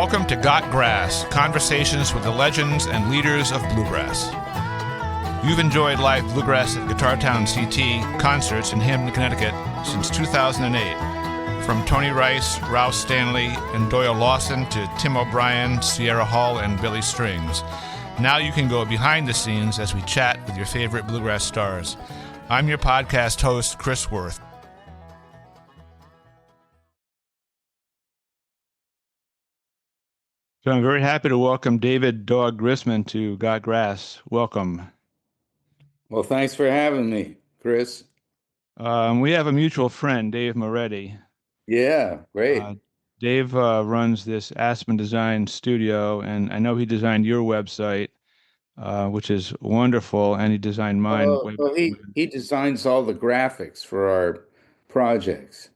Welcome to Got Grass, conversations with the legends and leaders of bluegrass. You've enjoyed live bluegrass at Guitar Town CT concerts in Hampton, Connecticut since 2008. From Tony Rice, Rouse Stanley, and Doyle Lawson to Tim O'Brien, Sierra Hall, and Billy Strings. Now you can go behind the scenes as we chat with your favorite bluegrass stars. I'm your podcast host, Chris Worth. So I'm very happy to welcome David "Dawg" Grisman to Got Grass. Welcome. Well, thanks for having me, Chris. We have a mutual friend, Dave Moretti. Yeah, great. Dave runs this Aspen Design studio, and I know he designed your website, which is wonderful, and he designed mine. Well, he designs all the graphics for our projects.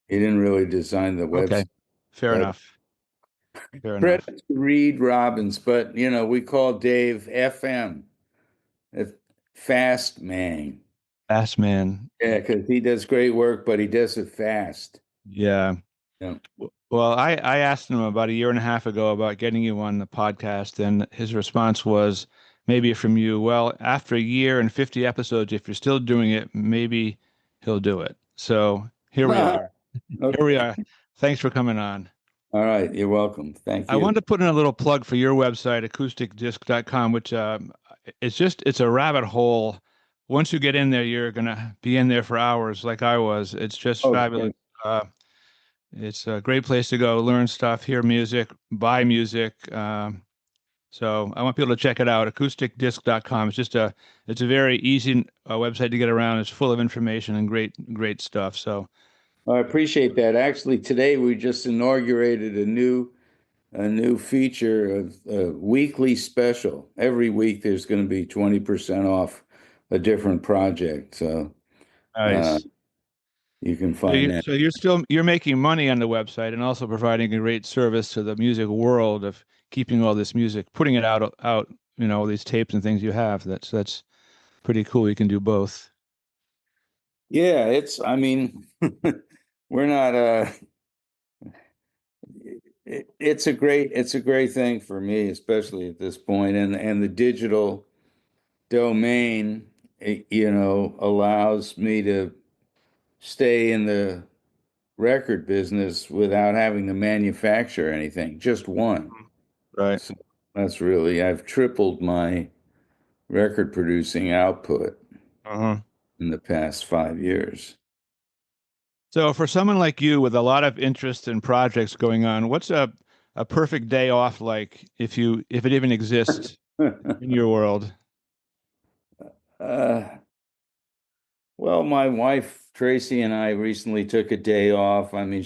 He didn't really design the website. Okay, fair enough. Credit to Reed Robbins, but we call Dave FM, Fast Man. Fast Man. Yeah, because he does great work, but he does it fast. Yeah. Well, I asked him about a year and a half ago about getting you on the podcast, and his response was maybe from you, well, after a year and 50 episodes, if you're still doing it, maybe he'll do it. So here we are. Okay. Here we are. Thanks for coming on. All right. You're welcome. Thank you. I wanted to put in a little plug for your website, acousticdisc.com, which it's a rabbit hole. Once you get in there, you're going to be in there for hours like I was. It's just fabulous. It's a great place to go, learn stuff, hear music, buy music. So I want people to check it out, acousticdisc.com. It's a very easy website to get around. It's full of information and great stuff. So I appreciate that. Actually, today we just inaugurated a new feature of a weekly special. Every week there's going to be 20% off a different project. So nice. You can find that. So you're making money on the website and also providing a great service to the music world of keeping all this music, putting it out, all these tapes and things you have. That's pretty cool. You can do both. Yeah, we're not it's a great thing for me, especially at this point. And the digital domain, allows me to stay in the record business without having to manufacture anything, just one. Right. So that's I've tripled my record producing output in the past 5 years. So for someone like you with a lot of interest in projects going on, what's a perfect day off like if it even exists in your world? Well, my wife Tracy and I recently took a day off. I mean,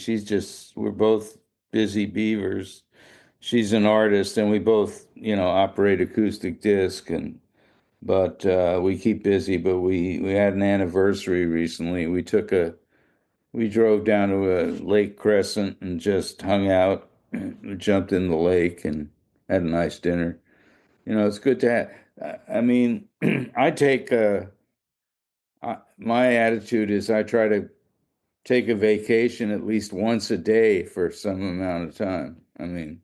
we're both busy beavers. She's an artist, and we both, operate acoustic disc, but we keep busy. But we had an anniversary recently. We drove down to a Lake Crescent and just hung out. We jumped in the lake and had a nice dinner. It's good to have. I mean, my attitude is I try to take a vacation at least once a day for some amount of time. I mean,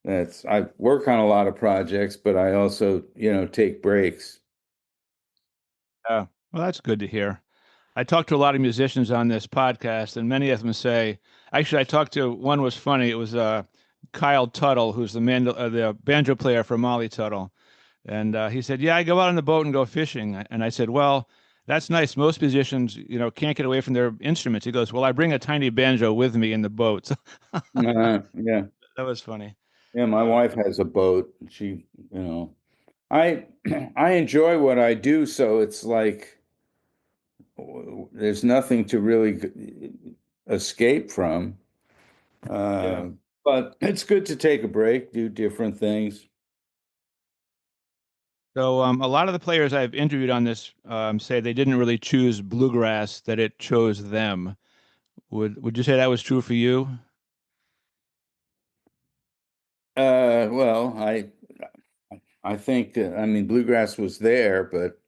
I work on a lot of projects, but I also, take breaks. Yeah, well, that's good to hear. I talked to a lot of musicians on this podcast, and many of them say, actually, I talked to one was funny. It was Kyle Tuttle, who's the banjo player for Molly Tuttle. And he said, yeah, I go out on the boat and go fishing. And I said, well, that's nice. Most musicians, can't get away from their instruments. He goes, well, I bring a tiny banjo with me in the boat. Yeah. That was funny. Yeah, my wife has a boat. She, I enjoy what I do, so it's like there's nothing to really escape from. But it's good to take a break, do different things. So a lot of the players I've interviewed on this say they didn't really choose bluegrass, that it chose them. Would you say that was true for you? Well, I think bluegrass was there, but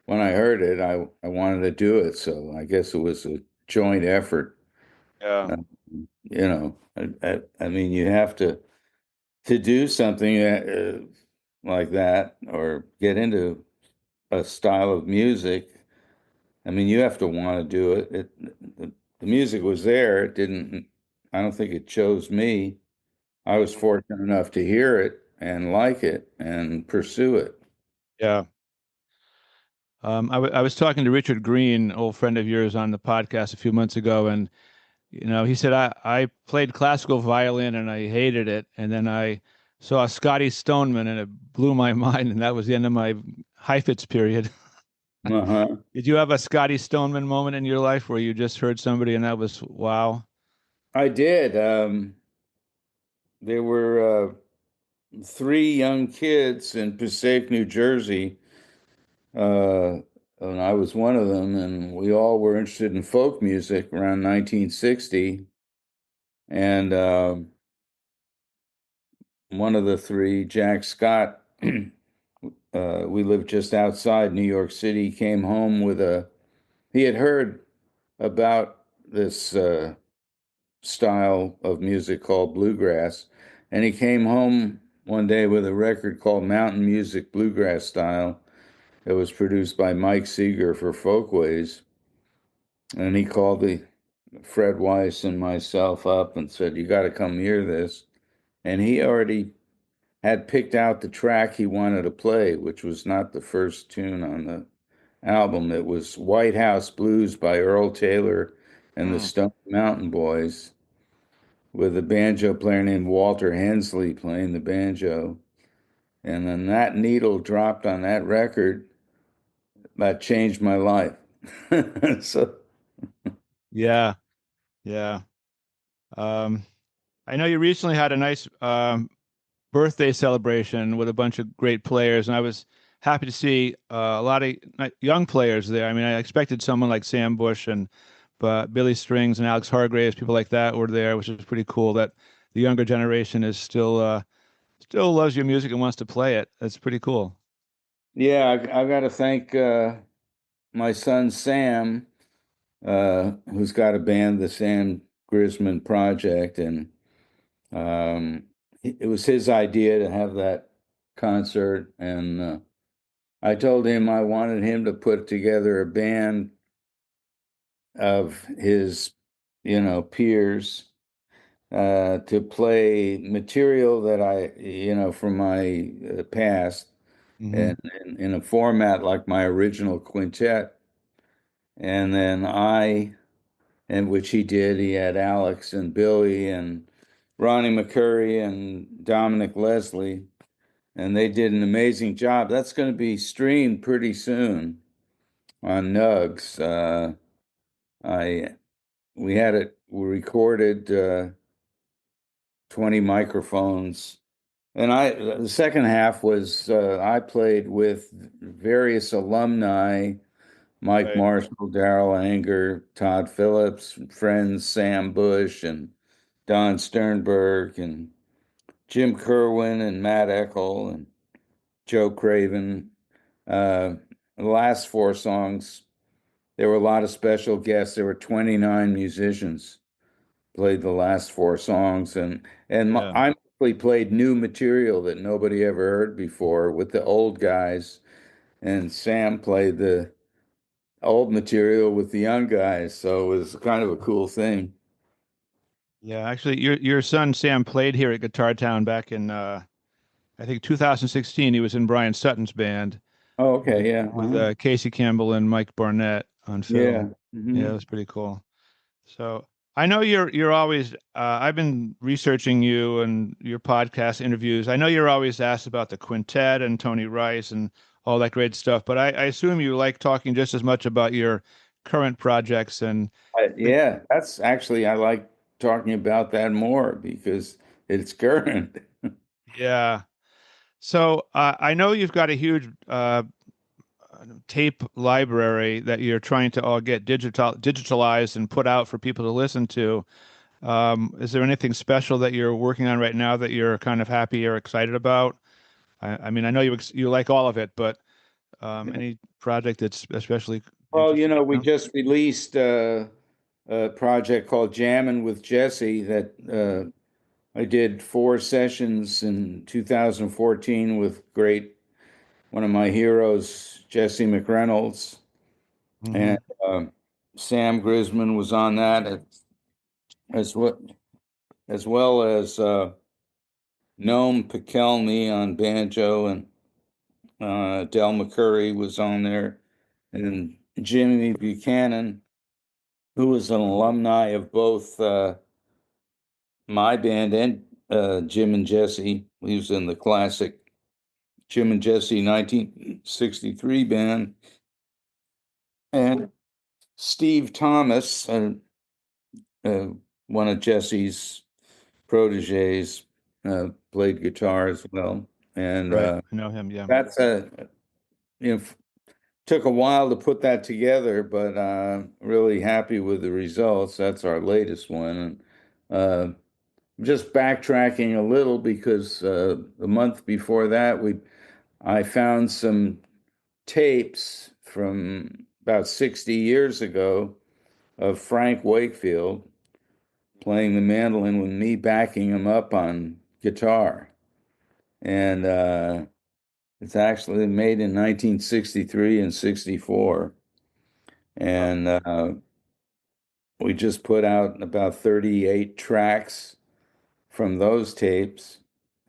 when I heard it, I wanted to do it. So I guess it was a joint effort. Yeah. I mean, you have to do something like that or get into a style of music. I mean, you have to want to do it. The music was there. It didn't, I don't think it chose me. I was fortunate enough to hear it and like it and pursue it. Yeah. I was talking to Richard Green, old friend of yours, on the podcast a few months ago, and he said I played classical violin and I hated it, and then I saw Scotty Stoneman and it blew my mind, and that was the end of my Heifetz period. Uh-huh. Did you have a Scotty Stoneman moment in your life where you just heard somebody and that was wow? I did. There were three young kids in Passaic, New Jersey, uh, and I was one of them, and we all were interested in folk music around 1960. And one of the three, Jack Scott, we lived just outside New York City, came home with he had heard about this style of music called bluegrass, and he came home one day with a record called Mountain Music Bluegrass Style. It was produced by Mike Seeger for Folkways, and he called Fred Weiss and myself up and said, "You got to come hear this." And he already had picked out the track he wanted to play, which was not the first tune on the album. It was White House Blues by Earl Taylor and the Mm. Stone Mountain Boys, with a banjo player named Walter Hensley playing the banjo. And then that needle dropped on that record that changed my life. So, Yeah, yeah. Um, I know you recently had a nice birthday celebration with a bunch of great players, and I was happy to see a lot of young players there. I mean, I expected someone like Sam Bush and but Billy Strings and Alex Hargreaves, people like that were there, which is pretty cool. That the younger generation is still loves your music and wants to play it. That's pretty cool. yeah, I got to thank my son Sam, who's got a band, the Sam Grisman Project, and it was his idea to have that concert. And I told him I wanted him to put together a band of his, peers to play material that from my past, Hmm. and in a format like my original quintet. And then and which he did, he had Alex and Billy and Ronnie McCoury and Dominick Leslie, and they did an amazing job. That's going to be streamed pretty soon on Nugs. I we recorded 20 microphones. And the second half was I played with various alumni, Mike Right. Marshall, Darol Anger, Todd Phillips, friends Sam Bush and Don Sternberg and Jim Kerwin and Matt Eckel and Joe Craven. Uh, the last four songs, there were a lot of special guests. There were 29 musicians played the last four songs, Yeah. I mostly played new material that nobody ever heard before with the old guys, and Sam played the old material with the young guys, so it was kind of a cool thing. Yeah. Actually, your son Sam played here at Guitar Town back in I think 2016. He was in Brian Sutton's band Oh, with okay, yeah, Casey Campbell and Mike Barnett on fiddle. yeah. Yeah, it Hmm. was pretty cool. So I know you're always I've been researching you and your podcast interviews. I know you're always asked about the quintet and Tony Rice and all that great stuff, but I assume you like talking just as much about your current projects and Yeah, that's actually, I like talking about that more because it's current. yeah. So I know you've got a huge tape library that you're trying to all get digitalized and put out for people to listen to. Is there anything special that you're working on right now that you're kind of happy or excited about? I mean, I know you like all of it, but any project that's especially Well, interesting we right now? just released a project called Jammin' with Jesse that I did 4 sessions in 2014 with one of my heroes, Jesse McReynolds, Mm-hmm. and Sam Grisman was on that as well as Noam Pikelny on banjo, and Del McCoury was on there, and Jimmy Buchanan, who was an alumni of both my band and Jim and Jesse. He was in the classic Jim and Jesse 1963 band, and Steve Thomas, uh, one of Jesse's proteges, played guitar as well. And Right. I know him. Yeah. that's you know, took a while to put that together, but really happy with the results. That's our latest one. And just backtracking a little because the month before that, I found some tapes from about 60 years ago of Frank Wakefield playing the mandolin with me backing him up on guitar. And it's actually made in 1963 and 64. And we just put out about 38 tracks from those tapes.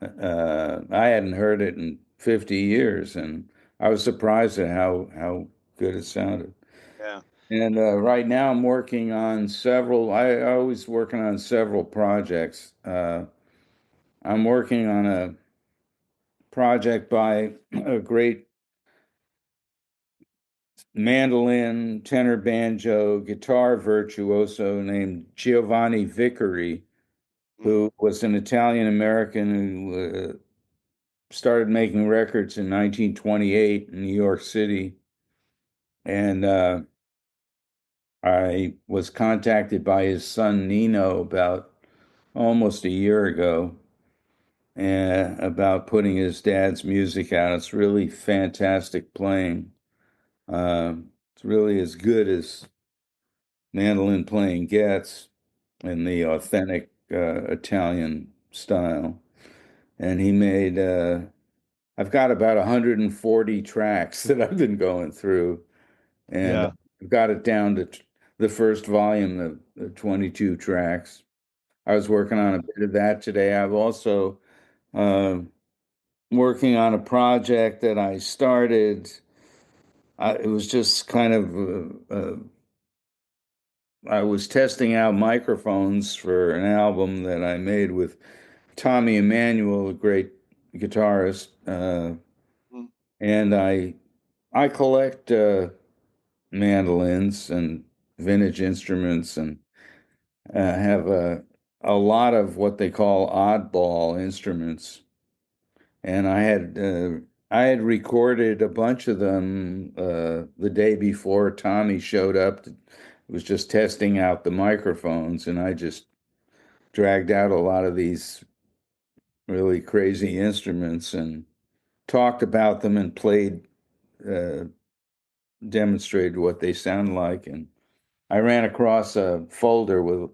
I hadn't heard it in 50 years, and I was surprised at how good it sounded. Yeah. And right now, I'm working on always working on several projects. I'm working on a project by a great mandolin, tenor, banjo, guitar virtuoso named Giovanni Vicari, who was an Italian American who started making records in 1928 in New York City. And I was contacted by his son Nino about almost a year ago about putting his dad's music out. It's really fantastic playing. It's really as good as mandolin playing gets in the authentic Italian style. And he made, I've got about 140 tracks that I've been going through, and Yeah. I've got it down to the first volume of the 22 tracks. I was working on a bit of that today. I've also uh, working on a project that I started. It was just kind of I was testing out microphones for an album that I made with Tommy Emmanuel, a great guitarist, Mm. and I collect mandolins and vintage instruments, and have a lot of what they call oddball instruments. And I had recorded a bunch of them the day before Tommy showed up. Was just testing out the microphones, and I just dragged out a lot of these really crazy instruments and talked about them and uh, demonstrated what they sound like. And I ran across a folder with,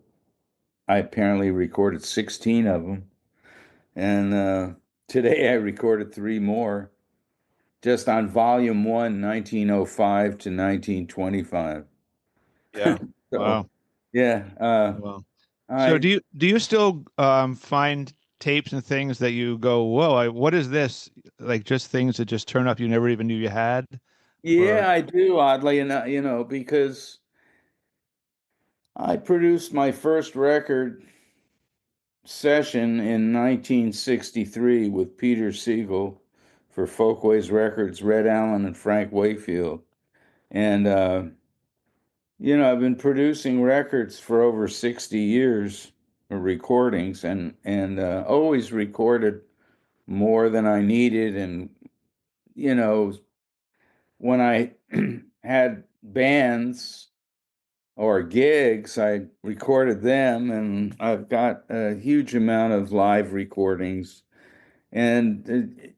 I apparently recorded 16 of them. And today I recorded three more just on volume one, 1905 to 1925. Yeah. So, Wow. yeah, Wow. So I, do you still find tapes and things that you go, whoa, what is this? Like just things that just turn up you never even knew you had? Or yeah, I do, oddly enough, because I produced my first record session in 1963 with Peter Siegel for Folkways Records, Red Allen, and Frank Wakefield. And, I've been producing records for over 60 years, or recordings, and always recorded more than I needed. And, you know, when I had bands or gigs, I recorded them, and I've got a huge amount of live recordings. And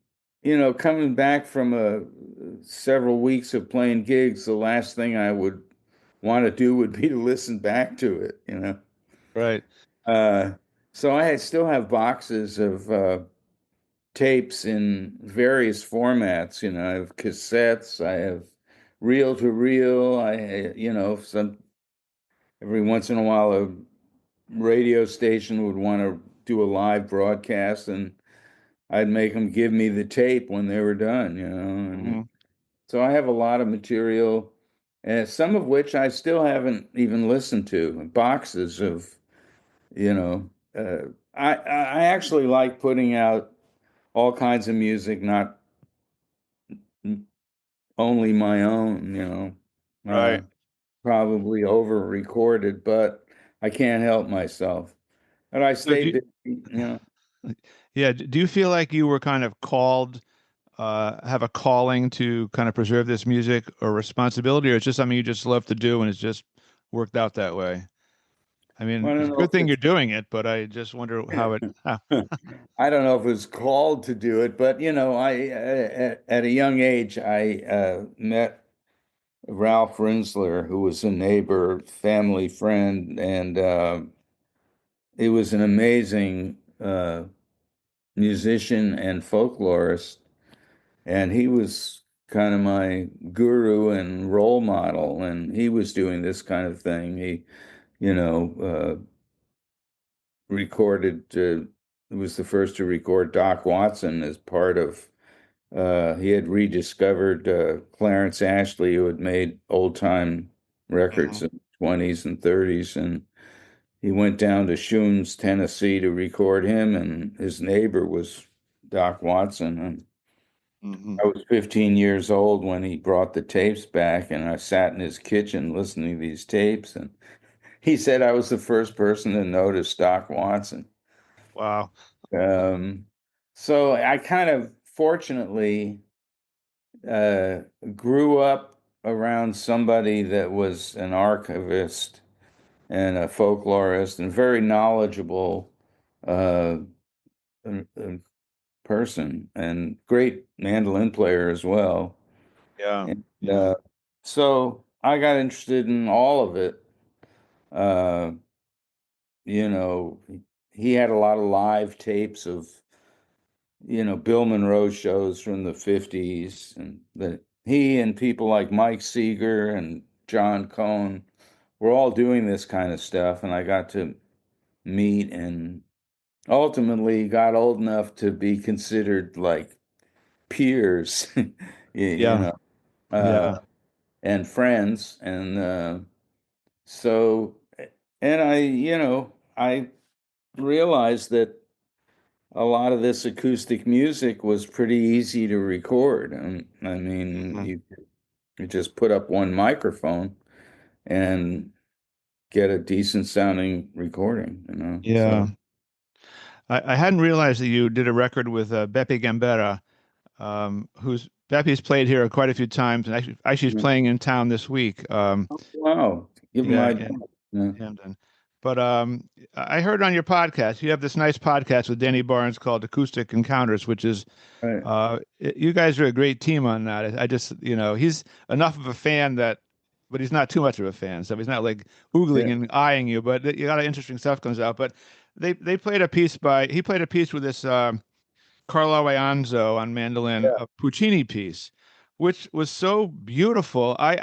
coming back from several weeks of playing gigs, the last thing I would want to do would be to listen back to it, you know. Right. So I still have boxes of tapes in various formats. You know, I have cassettes, I have reel to reel. Some every once in a while a radio station would want to do a live broadcast, and I'd make them give me the tape when they were done. You know, and Hmm. so I have a lot of material, some of which I still haven't even listened to. Boxes of, you know, I actually like putting out all kinds of music, not only my own, Right. probably over recorded, but I can't help myself. And I So stay busy. yeah, do you feel like you were kind of called, have a calling to kind of preserve this music or responsibility, or it's just something you just love to do and it's just worked out that way? I I mean, don't it's a know good if thing you're it's, doing it, but I just wonder how it, how. I don't know if it was called to do it, but at a young age, I met Ralph Rinsler, who was a neighbor, family friend, and he was an amazing musician and folklorist. And he was kind of my guru and role model, and he was doing this kind of thing. He, recorded, was the first to record Doc Watson as part of, he had rediscovered Clarence Ashley, who had made old time records Mhm, in the 20s and 30s. And he went down to Shunes, Tennessee to record him, and his neighbor was Doc Watson. And mhm. I was 15 years old when he brought the tapes back, and I sat in his kitchen listening to these tapes. And he said I was the first person to notice Doc Watson. Wow. Um, so I kind of fortunately uh, grew up around somebody that was an archivist and a folklorist and very knowledgeable uh, person and great mandolin player as well. Yeah. And Yeah. so I got interested in all of it. Uh, you know, he had a lot of live tapes of, Bill Monroe shows from the 50s, and that he and people like Mike Seeger and John Cohn were all doing this kind of stuff. And I got to meet and ultimately got old enough to be considered like peers, you Yeah. know, Yeah. and friends. And so, and I realized that a lot of this acoustic music was pretty easy to record. I mean, Mhm. you just put up one microphone and get a decent sounding recording. Yeah. So, I hadn't realized that you did a record with Beppe Gambetta, who's Beppe's played here quite a few times, and actually he's yeah. playing in town this week. Oh, wow, give him Yeah, my, in yeah, Hamden. But I heard on your podcast you have this nice podcast with Danny Barnes called Acoustic Encounters, which is right, you guys are a great team on that. I just, he's enough of a fan that, but he's not too much of a fan. So he's not like yeah, oogling and eyeing you, but you got interesting stuff comes out. But they played a piece he played a piece with this Carlo Ianzo on mandolin, yeah, a Puccini piece, which was so beautiful. yeah,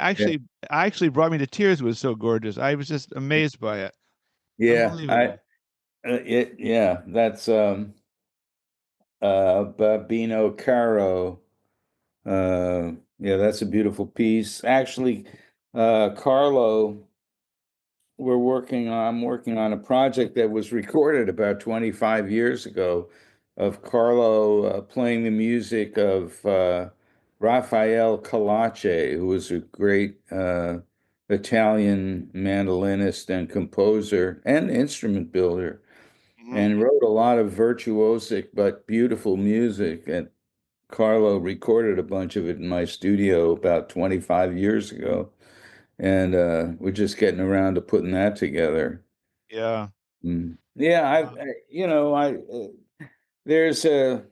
I actually brought me to tears. It was so gorgeous. I was just amazed by it. yeah. Unbelievable. Yeah, that's Babino Caro. Yeah, that's a beautiful piece. Actually, Carlo, I'm working on a project that was recorded about 25 years ago of Carlo playing the music of Rafael Calace, who was a great Italian mandolinist and composer and instrument builder, Hmm. and wrote a lot of virtuosic but beautiful music. And Carlo recorded a bunch of it in my studio about 25 years ago. And we're just getting around to putting that together. Yeah. Yeah, Uh, there's a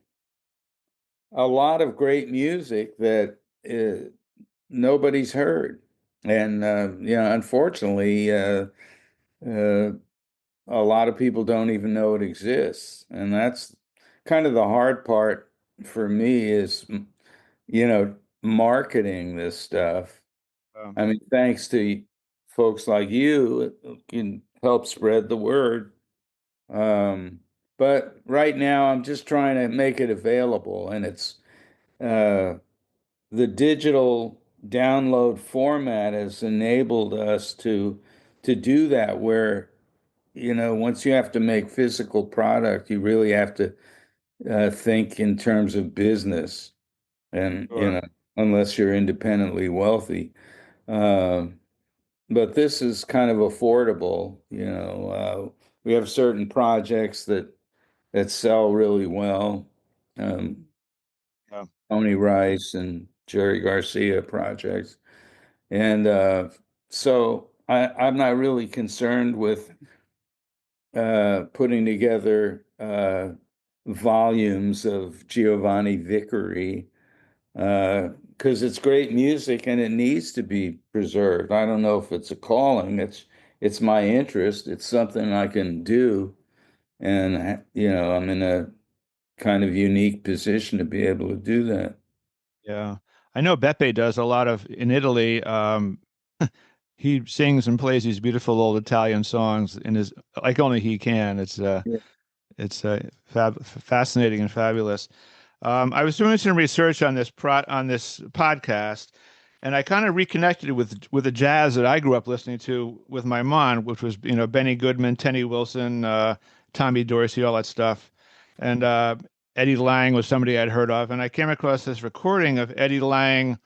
lot of great music that nobody's heard. And unfortunately, uh, a lot of people don't even know it exists, and that's kind of the hard part for me is, marketing this stuff. Um, I mean, thanks to folks like you, it can help spread the word. Um, but right now, I'm just trying to make it available, and it's uh, the digital download format has enabled us to do that. Where once you have to make physical product, you really have to think in terms of business, and sure. unless you're independently wealthy. Um, but this is kind of affordable. We have certain projects that sell really well. Um, Yeah. Tony Rice and Jerry Garcia projects. And so I'm not really concerned with putting together volumes of Giovanni Vicari because it's great music and it needs to be preserved. I don't know if it's a calling. It's my interest. It's something I can do, and I'm in a kind of unique position to be able to do that. Yeah. I know Beppe does a lot of in Italy. He sings and plays these beautiful old Italian songs in his like only he can. Yeah. It's fascinating and fabulous. I was doing some research on this podcast, and I kind of reconnected with the jazz that I grew up listening to with my mom, which was Benny Goodman, Tenny Wilson, Tommy Dorsey, all that stuff, and Eddie Lang was somebody I'd heard of, and I came across this recording of Eddie Lang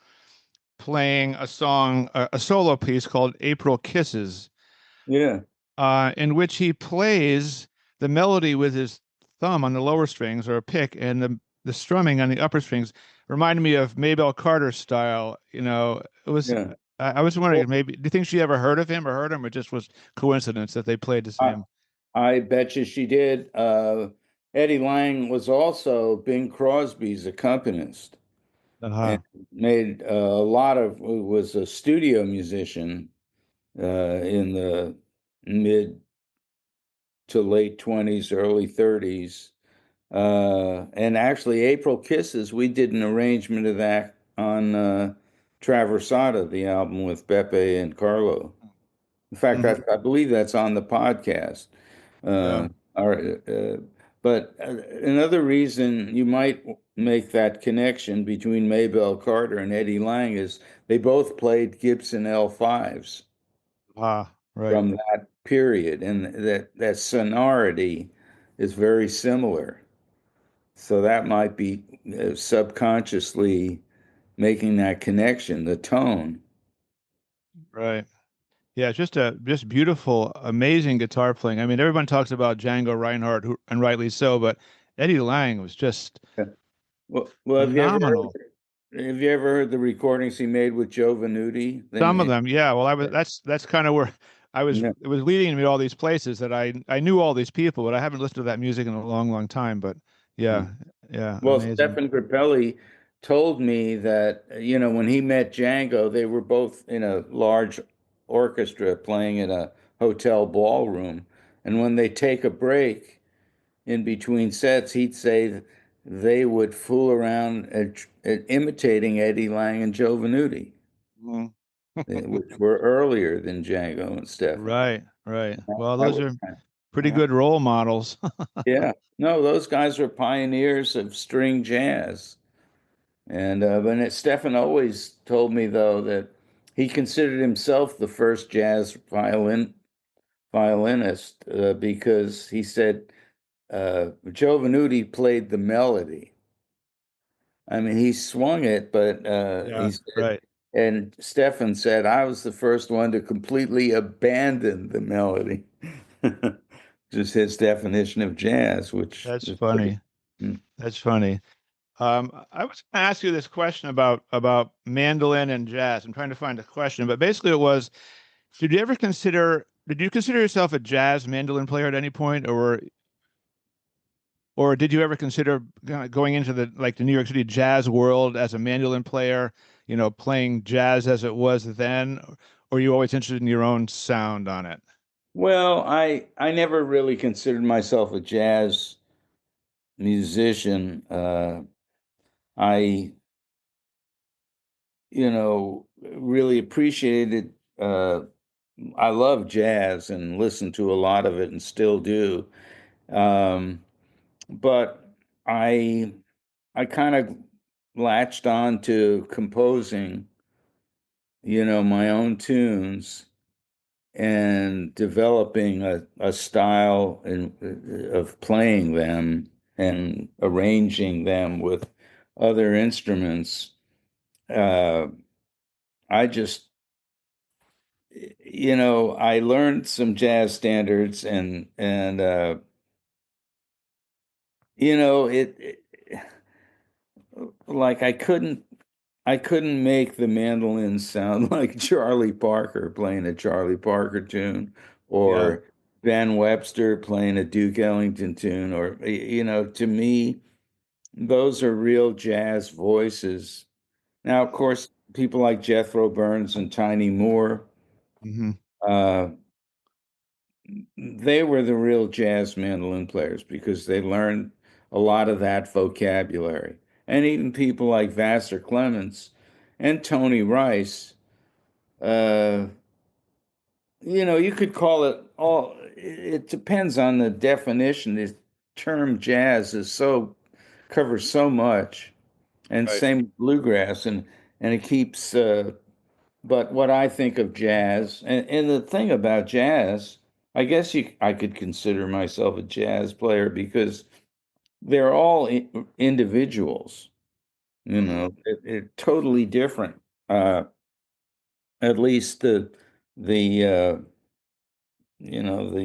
playing a song, a solo piece called "April Kisses," Yeah. in which he plays the melody with his thumb on the lower strings or a pick, and the strumming on the upper strings reminded me of Maybelle Carter's style. It was. Yeah. I was Well, wondering, maybe, do you think she ever heard of him or heard him, or just was coincidence that they played the I, same? I bet you she did. Eddie Lang was also Bing Crosby's accompanist and Uh-huh. made a lot of, was a studio musician in the mid to late 20s, early 30s. And actually, April Kisses, we did an arrangement of that on Traversata, the album with Beppe and Carlo. In fact, Hmm. I believe that's on the podcast. Yeah. Uh, or, but another reason you might make that connection between Maybelle Carter and Eddie Lang is they both played Gibson L5s Ah, right. from that period, and that sonority is very similar. So that might be subconsciously making that connection, the tone. Right. Yeah, just beautiful, amazing guitar playing. I mean, everyone talks about Django Reinhardt, and rightly so, but Eddie Lang was just Well, phenomenal. have you ever heard the recordings he made with Joe Venuti? Some of them, yeah. Well, I was that's kind of where Yeah. it was leading me to all these places that I knew all these people, but I haven't listened to that music in a long, long time. But Yeah. yeah, yeah, Well, amazing. Stephane Grappelli told me that, when he met Django, they were both in a large orchestra playing in a hotel ballroom. And when they take a break in between sets, he'd say they would fool around at imitating Eddie Lang and Joe Venuti, Mhm. which were earlier than Django and Stephane. Right, right. Well, That those was, are pretty yeah. good role models. Yeah. No, those guys were pioneers of string jazz. And Stefan always told me though that he considered himself the first jazz violinist because he said Joe Venuti played the melody. I mean, he swung it, but he Yeah, said, right. and Stefan said, I was the first one to completely abandon the melody. Just his definition of jazz, which That's is pretty. funny. That's funny. I was going to ask you this question about mandolin and jazz. I'm trying to find a question, but basically it was, did you consider yourself a jazz mandolin player at any point, or did you ever consider going into the New York City jazz world as a mandolin player? playing jazz as it was then, or are you always interested in your own sound on it? Well, I never really considered myself a jazz musician. I really appreciated. I love jazz and listen to a lot of it and still do. Um, but I I kind of latched on to composing, my own tunes and developing a style of playing them and arranging them with other instruments. Uh, I just, I learned some jazz standards and like I couldn't make the mandolin sound like Charlie Parker playing a Charlie Parker tune Yeah, or Ben Webster playing a Duke Ellington tune or to me those are real jazz voices. Now of course people like Jethro Burns and Tiny Moore, hmm, uh they were the real jazz mandolin players because they learned a lot of that vocabulary. And even people like Vassar Clemens and Tony Rice, uh, you could call it all, it depends on the definition. The term jazz is so, covers so much, and right, same with bluegrass, and it keeps, but what I think of jazz, and the thing about jazz, I guess I could consider myself a jazz player because they're all individuals. hmm, They're totally different. Uh, at least the the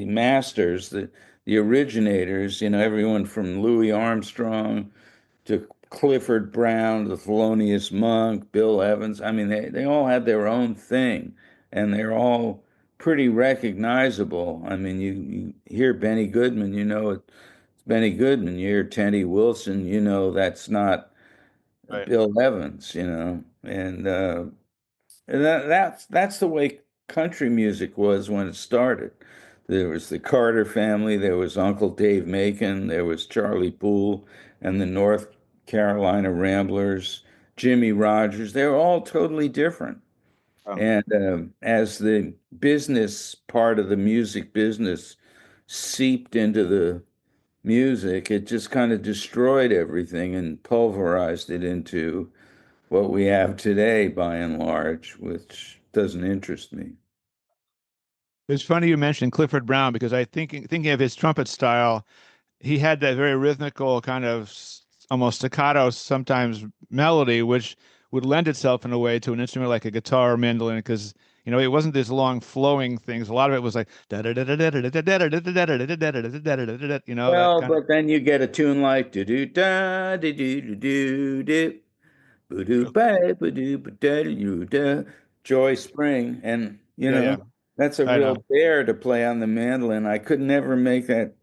masters, the originators. Everyone from Louis Armstrong to Clifford Brown, the Thelonious Monk, Bill Evans. I mean, they all had their own thing, and they're all pretty recognizable. I mean, you hear Benny Goodman, it's Benny Goodman. You hear Teddy Wilson, that's not right. Bill Evans, and that's the way country music was when it started. There was the Carter family, there was Uncle Dave Macon, there was Charlie Poole and the North Carolina Ramblers, Jimmy Rogers. They were all totally different. Oh. And as the business part of the music business seeped into the music, it just kind of destroyed everything and pulverized it into what we have today by and large, which doesn't interest me. It's funny you mentioned Clifford Brown because thinking of his trumpet style, he had that very rhythmical kind of almost staccato sometimes melody, which would lend itself in a way to an instrument like a guitar or mandolin because it wasn't these long flowing things. A lot of it was like that Well, kind but then you get a tune like do do da do do do do do do of ba ba do ba da do da Joy Spring, and yeah. that's a I real know. bear to play on the mandolin. I could never make that.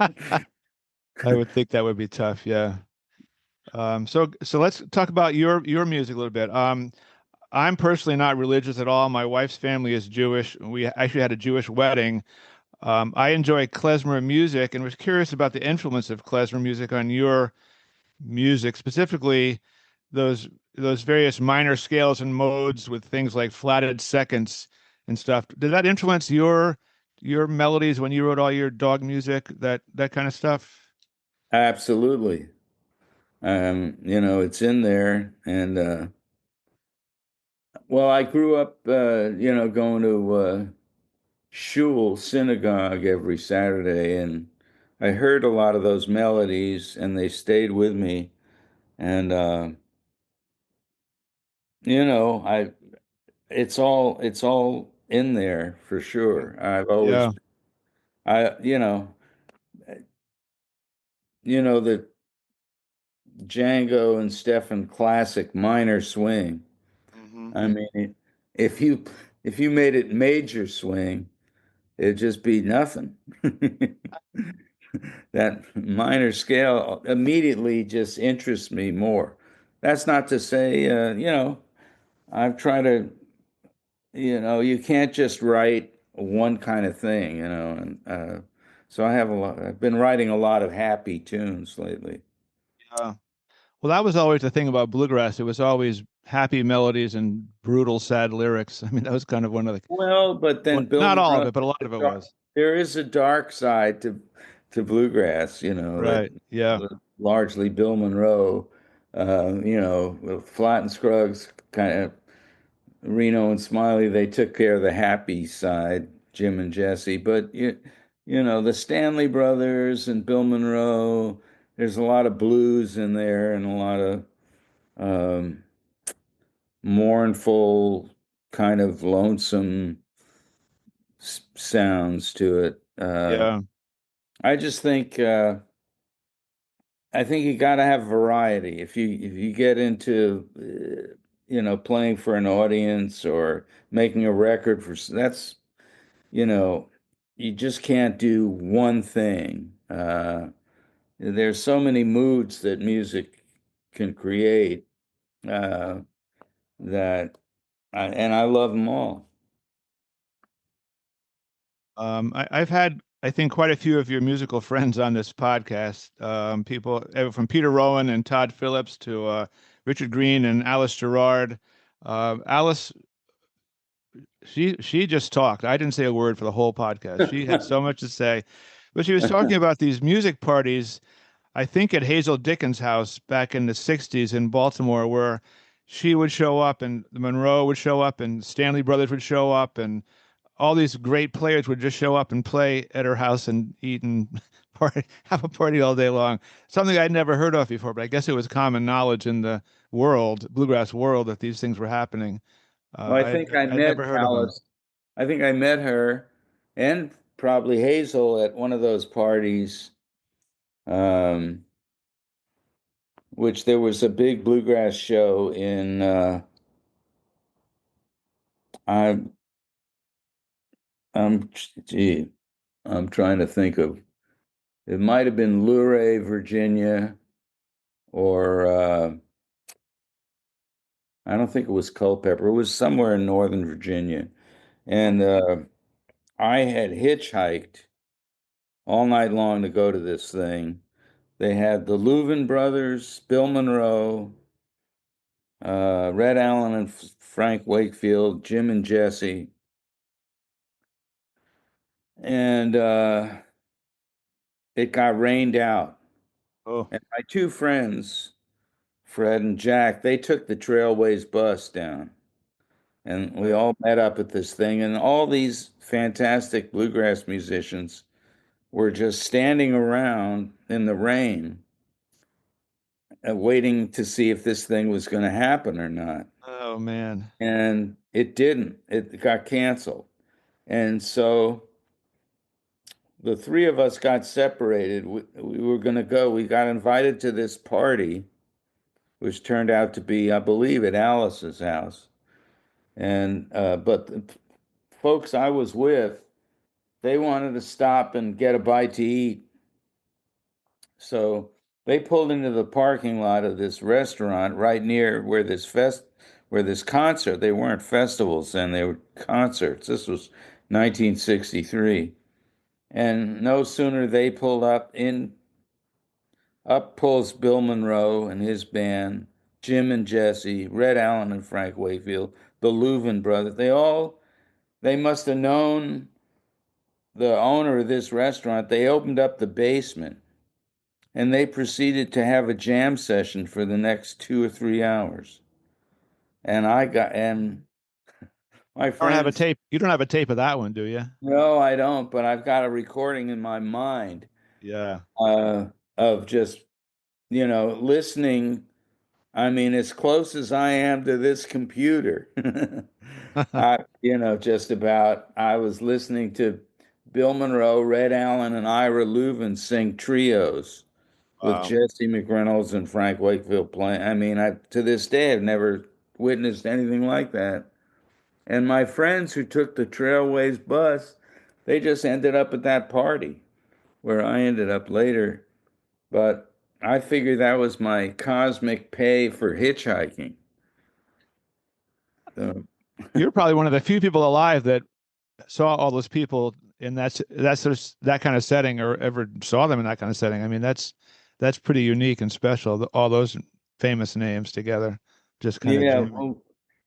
I would think that would be tough. Yeah. So let's talk about your music a little bit. I'm personally not religious at all. My wife's family is Jewish. We actually had a Jewish wedding. I enjoy klezmer music and was curious about the influence of klezmer music on your music, specifically those various minor scales and modes with things like flatted seconds and stuff. Did that influence your melodies when you wrote all your dog music, that kind of stuff? Absolutely. It's in there, and well, I grew up, going to shul synagogue every Saturday, and I heard a lot of those melodies, and they stayed with me. And I it's all in there for sure. I've always Yeah. I the Django and Stephen classic minor swing. Hmm. I mean, if you if you made it major swing, it'd just be nothing. That minor scale immediately just interests me more. that's not to say, I've tried to, you can't just write one kind of thing, and so I've been writing a lot of happy tunes lately. Yeah. Well, that was always the thing about bluegrass. It was always happy melodies and brutal, sad lyrics. I mean, that was kind of one of the, Well, but then Bill not all of Monroe, it, but a lot of it was. there is a dark side to bluegrass, that Right. Yeah. largely Bill Monroe, Flat and Scruggs, kind of Reno and Smiley, they took care of the happy side, Jim and Jesse. But the Stanley Brothers and Bill Monroe, there's a lot of blues in there and a lot of um, mournful, kind of lonesome sounds to it. Yeah. I just think I think you got to have variety. If you get into playing for an audience or making a record for that's you know you just can't do one thing. There's so many moods that music can create uh, that and I love them all. I've had, I think, quite a few of your musical friends on this podcast. People from Peter Rowan and Todd Phillips to Richard Green and Alice Gerard. Alice, she just talked. I didn't say a word for the whole podcast. She had so much to say, but she was talking about these music parties. I think at Hazel Dickens' house back in the '60s in Baltimore, where she would show up and the Monroe would show up and Stanley Brothers would show up and all these great players would just show up and play at her house and eat and party, have a party all day long. Something I'd never heard of before, but I guess it was common knowledge in the world, bluegrass world, that these things were happening. Well, I think I I'd met never heard of them. Alice. I think I met her and probably Hazel at one of those parties. Um, which there was a big bluegrass show in I'm I'm gee, I'm trying to think of it might have been Luray, Virginia, or I don't think it was Culpeper. It was somewhere in Northern Virginia. And I had hitchhiked all night long to go to this thing. They had the Louvin brothers, Bill Monroe, Red Allen and Frank Wakefield, Jim and Jesse. And it got rained out. Oh, And my two friends, Fred and Jack, they took the Trailways bus down. And we all met up at this thing. And all these fantastic bluegrass musicians were just standing around in the rain, waiting to see if this thing was going to happen or not. oh man. And it didn't, it got canceled. And so the three of us got separated. We were going to go. We got invited to this party, which turned out to be, I believe, at Alice's house. And but the folks I was with, they wanted to stop and get a bite to eat. So they pulled into the parking lot of this restaurant right near where this concert. They weren't festivals then; they were concerts. This was 1963. And no sooner they pulled up pulls Bill Monroe and his band, Jim and Jesse, Red Allen and Frank Wakefield, the Louvin brothers. They must have known the owner of this restaurant. They opened up the basement and they proceeded to have a jam session for the next 2 or 3 hours. And my I don't have a friends, tape. You don't have a tape of that one, do you? no, I don't, but I've got a recording in my mind Yeah. uh, of just, listening. I mean, as close as I am to this computer, just about, I was listening to Bill Monroe, Red Allen, and Ira Louvin sing trios with Wow. Jesse McReynolds and Frank Wakefield playing. I mean, to this day, I've never witnessed anything like that. And my friends who took the Trailways bus, they just ended up at that party where I ended up later. But I figured that was my cosmic pay for hitchhiking. So, You're probably one of the few people alive that saw all those people in that kind of setting, or ever saw them in that kind of setting. I mean, that's pretty unique and special. All those famous names together, just kind of yeah, jamming.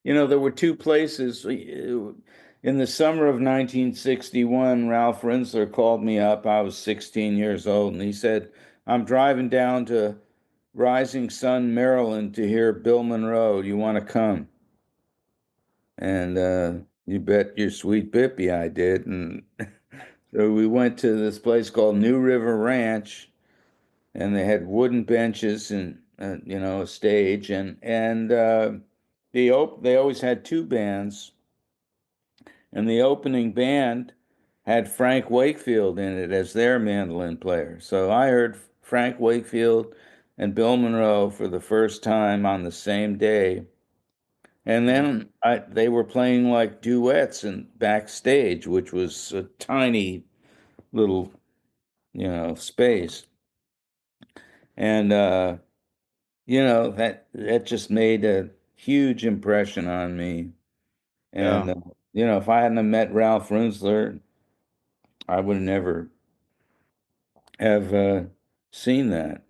well, there were two places. In the summer of 1961, Ralph Rinsler called me up. I was 16 years old, and he said, "I'm driving down to Rising Sun, Maryland to hear Bill Monroe. Do you want to come?" And you bet your sweet Bippy I did. And so we went to this place called New River Ranch, and they had wooden benches and a stage, and they always had two bands, and the opening band had Frank Wakefield in it as their mandolin player. So I heard Frank Wakefield and Bill Monroe for the first time on the same day. And then they were playing like duets and backstage, which was a tiny little, space. And that just made a huge impression on me. Yeah. And if I hadn't have met Ralph Rinsler, I would never have seen that.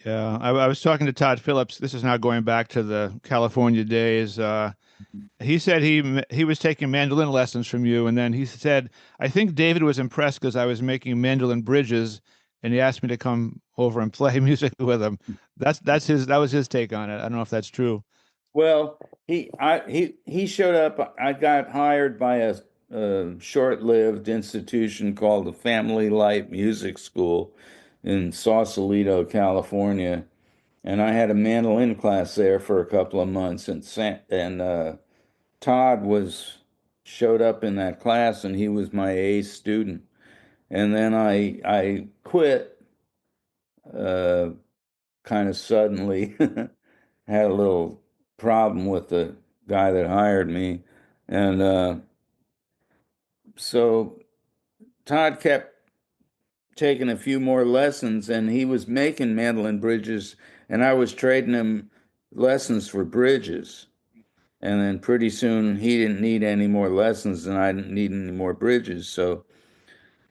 Yeah, I was talking to Todd Phillips. This is now going back to the California days. He said he was taking mandolin lessons from you, and then he said, I think David was impressed because I was making mandolin bridges, and he asked me to come over and play music with him. That was his take on it. I don't know if that's true. Well, he showed up. I got hired by a short-lived institution called the Family Light Music School in Sausalito, California, and I had a mandolin class there for a couple of months. And Todd was showed up in that class, and he was my A student. And then I quit uh, kind of suddenly. Had a little problem with the guy that hired me. And so Todd kept taking a few more lessons, and he was making mandolin bridges, and I was trading him lessons for bridges. And then pretty soon he didn't need any more lessons, and I didn't need any more bridges. So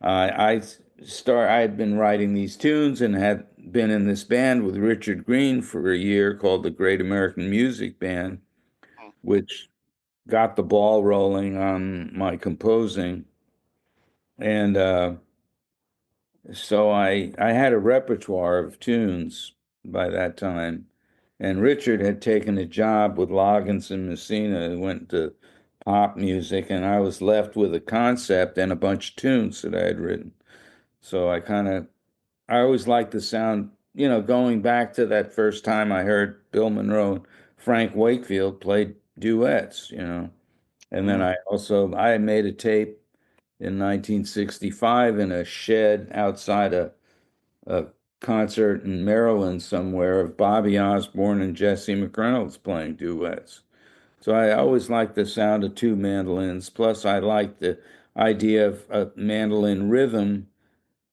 I had been writing these tunes and had been in this band with Richard Green for a year called the Great American Music Band, which got the ball rolling on my composing. And so I had a repertoire of tunes by that time. And Richard had taken a job with Loggins and Messina and went to pop music, and I was left with a concept and a bunch of tunes that I had written. So I always liked the sound, going back to that first time I heard Bill Monroe and Frank Wakefield play duets. And then Yeah. I made a tape in 1965 in a shed outside a concert in Maryland somewhere of Bobby Osborne and Jesse McReynolds playing duets. So I always liked the sound of two mandolins. Plus, I liked the idea of a mandolin rhythm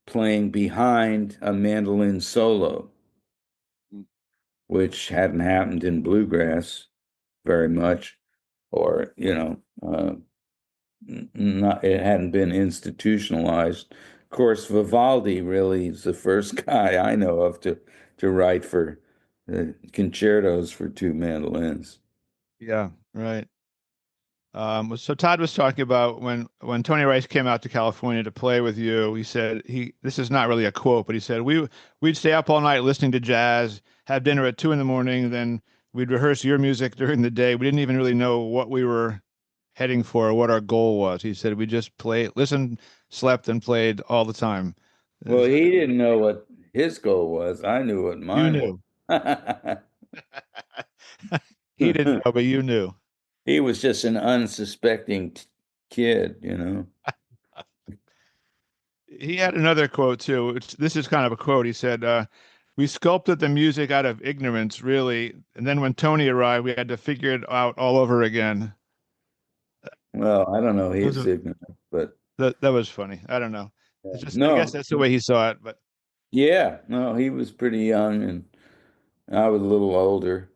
playing behind a mandolin solo, which hadn't happened in bluegrass very much, or not it hadn't been institutionalized. Of course, Vivaldi really is the first guy I know of to write for concertos for two mandolins. Yeah, right. So Todd was talking about when Tony Rice came out to California to play with you. He said this is not really a quote, but he said we'd stay up all night listening to jazz, have dinner at 2 in the morning, then we'd rehearse your music during the day. We didn't even really know what we were heading for or what our goal was. He said we just played, listened, slept, and played all the time. Well, he didn't know what his goal was. I knew what You mine knew. was. He didn't know, but you knew. He was just an unsuspecting kid. He had another quote too. This is kind of a quote. He said, "We sculpted the music out of ignorance, really, and then when Tony arrived, we had to figure it out all over again." Well, I don't know. That He was, was ignorant, but that was funny. I don't know. It's just, I guess no. that's the way he saw it. But Yeah, no, he was pretty young and I was a little older.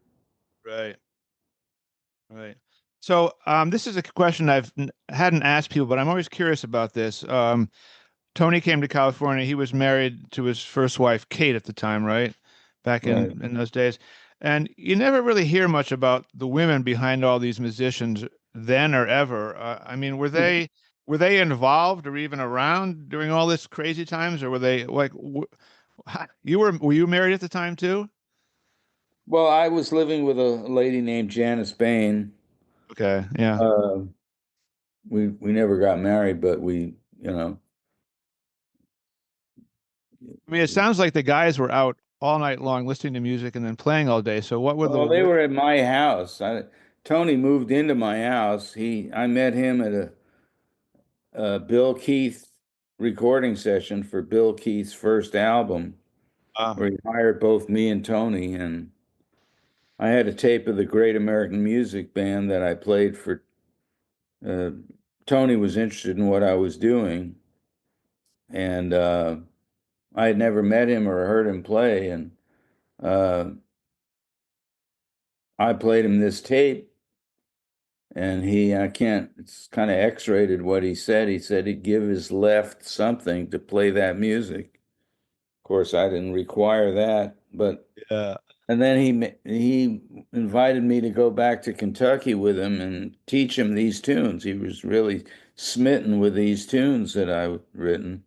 Right. Right. So, this is a question hadn't asked people, but I'm always curious about this. Tony came to California. He was married to his first wife, Kate, at the time, right? Back Right. in those days. And you never really hear much about the women behind all these musicians then or ever. I mean, were they involved or even around during all this crazy times, or were they like were you married at the time too? Well, I was living with a lady named Janice Bain. Okay, yeah. Uh, we never got married, but you know, I mean, it sounds like the guys were out all night long listening to music and then playing all day. So what were the well, they were at my house. Tony moved into my house. I met him at a Bill Keith recording session for Bill Keith's first album, uh, where he hired both me and Tony. And I had a tape of the Great American Music Band that I played for. Uh, Tony was interested in what I was doing, and I had never met him or heard him play. And uh, I played him this tape, and I can't, it's kind of X-rated what he said. He said he'd give his left something to play that music. Of course, I didn't require that, but yeah. and then he invited me to go back to Kentucky with him and teach him these tunes. He was really smitten with these tunes that I'd written,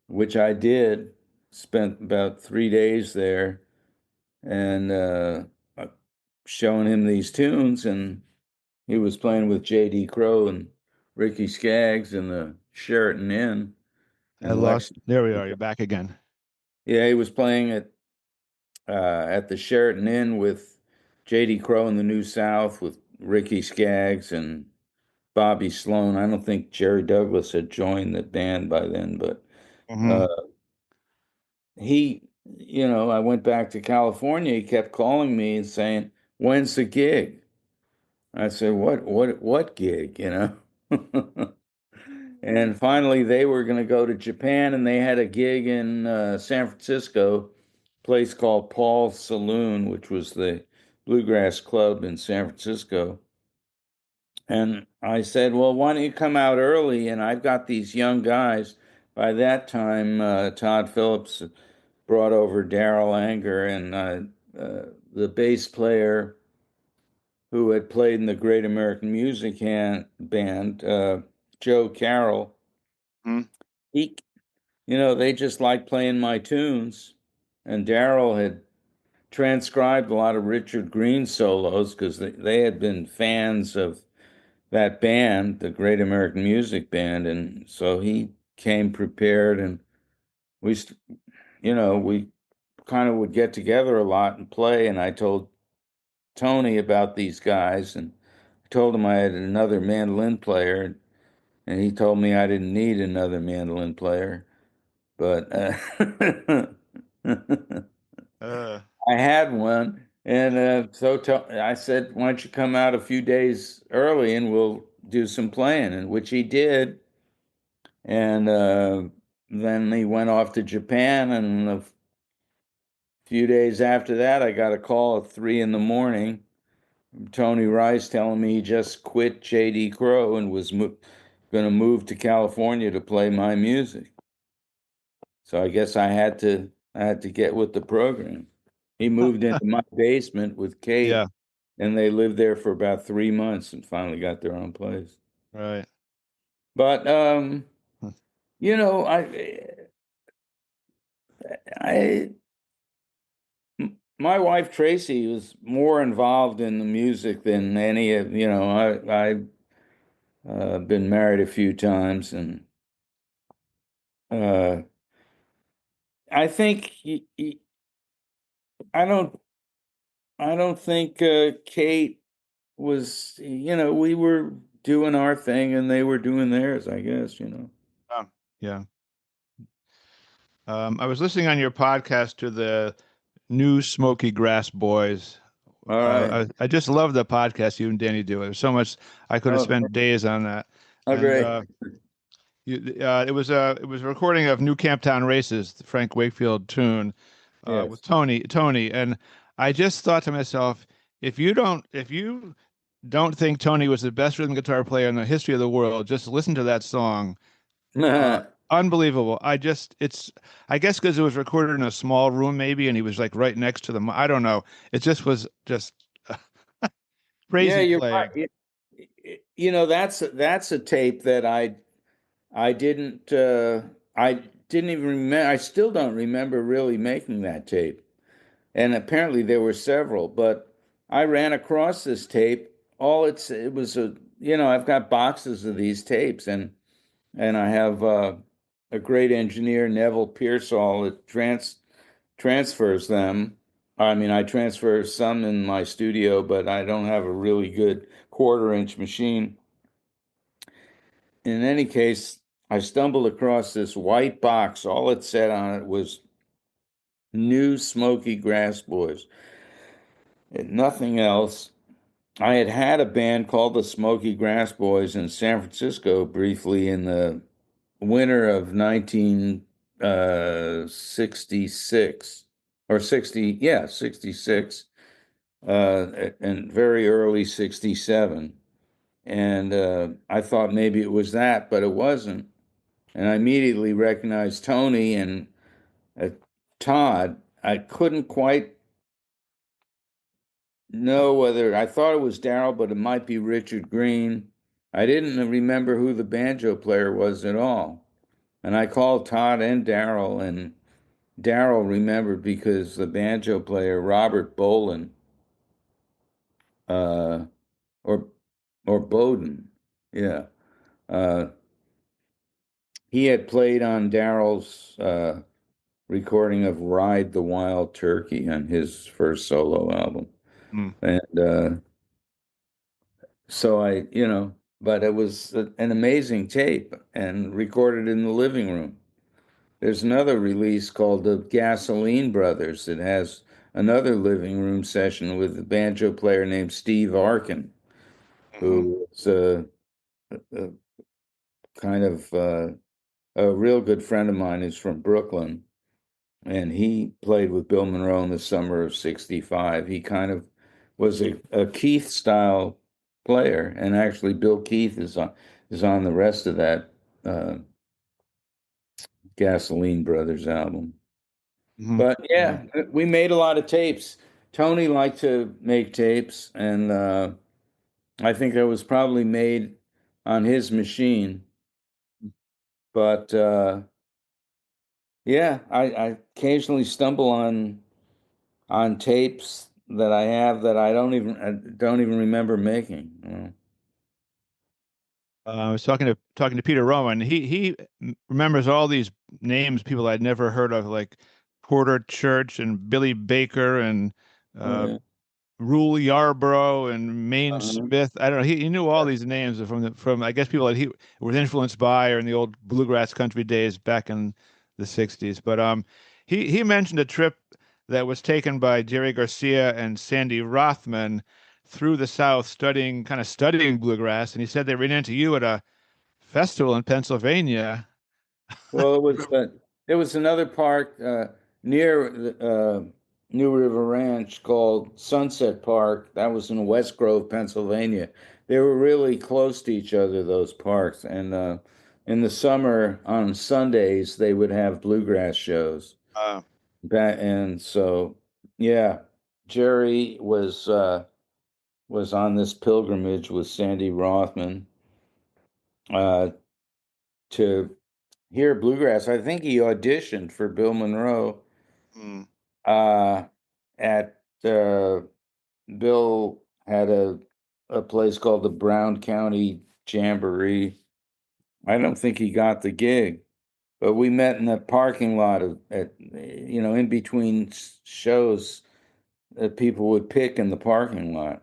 which I did. Spent about 3 days there and showing him these tunes, and he was playing with J.D. Crowe and Ricky Skaggs in the Sheraton Inn I in lost. Lexington. There we are. You're back again. Yeah, he was playing at the Sheraton Inn with J.D. Crowe in the New South with Ricky Skaggs and Bobby Sloan. I don't think Jerry Douglas had joined the band by then, but Hmm. uh, I went back to California. He kept calling me and saying, "When's the gig?" I said, what gig?" And finally, they were going to go to Japan, and they had a gig in San Francisco, place called Paul's Saloon, which was the Bluegrass club in San Francisco. And I said, "Well, why don't you come out early?" And I've got these young guys. By that time, Todd Phillips brought over Darol Anger and the bass player who had played in the Great American Music Band, Joe Carroll. Hmm. He, they just liked playing my tunes. And Darol had transcribed a lot of Richard Green solos because they had been fans of that band, the Great American Music Band. And so he came prepared, and we, we kind of would get together a lot and play. And I told Tony about these guys, and I told him I had another mandolin player, and he told me I didn't need another mandolin player. But Uh, I had one, and I said, "Why don't you come out a few days early and we'll do some playing?" And which he did. And then he went off to Japan, and a few days after that, I got a call at 3 in the morning from Tony Rice telling me he just quit J.D. Crowe and was going to move to California to play my music. So I guess I had to get with the program. He moved into my basement with yeah. Kate, and they lived there for about 3 months and finally got their own place. Right. But you know, I my wife Tracy was more involved in the music than any of, I've been married a few times, and uh, I think I don't I don't think Kate was, we were doing our thing and they were doing theirs, I guess. Yeah. I was listening on your podcast to the new Smoky Grass Boys. All right. I just love the podcast you and Danny do. There's so much I could have Oh, spent days on that. oh, And great. It was a recording of New Camptown Races, the Frank Wakefield tune, with Yes. Tony, and I just thought to myself, if you don't think Tony was the best rhythm guitar player in the history of the world, just listen to that song. Uh, Unbelievable. I guess because it was recorded in a small room, maybe, and he was like right next to them. I don't know. It just was just Yeah, crazy you're playing. right. That's a tape that I didn't I didn't even remember. I still don't remember really making that tape. And apparently there were several, but I ran across this tape. It was I've got boxes of these tapes, and I have a great engineer, Neville Pearsall, that transfers them. I mean, I transfer some in my studio, but I don't have a really good quarter-inch machine. In any case, I stumbled across this white box. All it said on it was New Smoky Grass Boys, and nothing else. I had a band called the Smoky Grass Boys in San Francisco briefly in the winter of 1966 or 60, yeah, 66, and very early 67. And I thought maybe it was that, but it wasn't. And I immediately recognized Tony and uh, Todd. I couldn't quite know whether I thought it was Darol, but it might be Richard Green. I didn't remember who the banjo player was at all. And I called Todd and Darol, and Darol remembered because the banjo player, Robert Bolin, uh, or Bowden, yeah, uh, he had played on Darol's recording of Ride the Wild Turkey on his first solo album. Mm. And so but it was an amazing tape and recorded in the living room. There's another release called the Gasoline Brothers that has another living room session with a banjo player named Steve Arkin, Hmm. who is a kind of a real good friend of mine. Is from Brooklyn, and he played with Bill Monroe in the summer of '65. He kind of was a Keith style player, and actually Bill Keith is on the rest of that uh, Gasoline Brothers album. Hmm. But Yeah. yeah, we made a lot of tapes. Tony liked to make tapes, and I think it was probably made on his machine. But yeah, I occasionally stumble on tapes that I have that I don't even remember making. I was talking to Peter Rowan. He remembers all these names, people I'd never heard of, like Porter Church and Billy Baker and Oh uh, yeah. Rule Yarborough and Maine Uh-huh. Smith. I don't know. He knew all these names from I guess people that he was influenced by or in the old bluegrass country days back in the '60s. But he mentioned a trip that was taken by Jerry Garcia and Sandy Rothman through the South studying bluegrass, and he said they ran into you at a festival in Pennsylvania. Well, there was another park near New River Ranch called Sunset Park. That was in West Grove, Pennsylvania. They were really close to each other, those parks. And in the summer on Sundays, they would have bluegrass shows. Uh, And so, yeah, Jerry was on this pilgrimage with Sandy Rothman uh, to hear bluegrass. I think he auditioned for Bill Monroe mm, uh, at Bill had a place called the Brown County Jamboree. I don't think he got the gig, but we met in the parking lot in between shows that people would pick in the parking lot.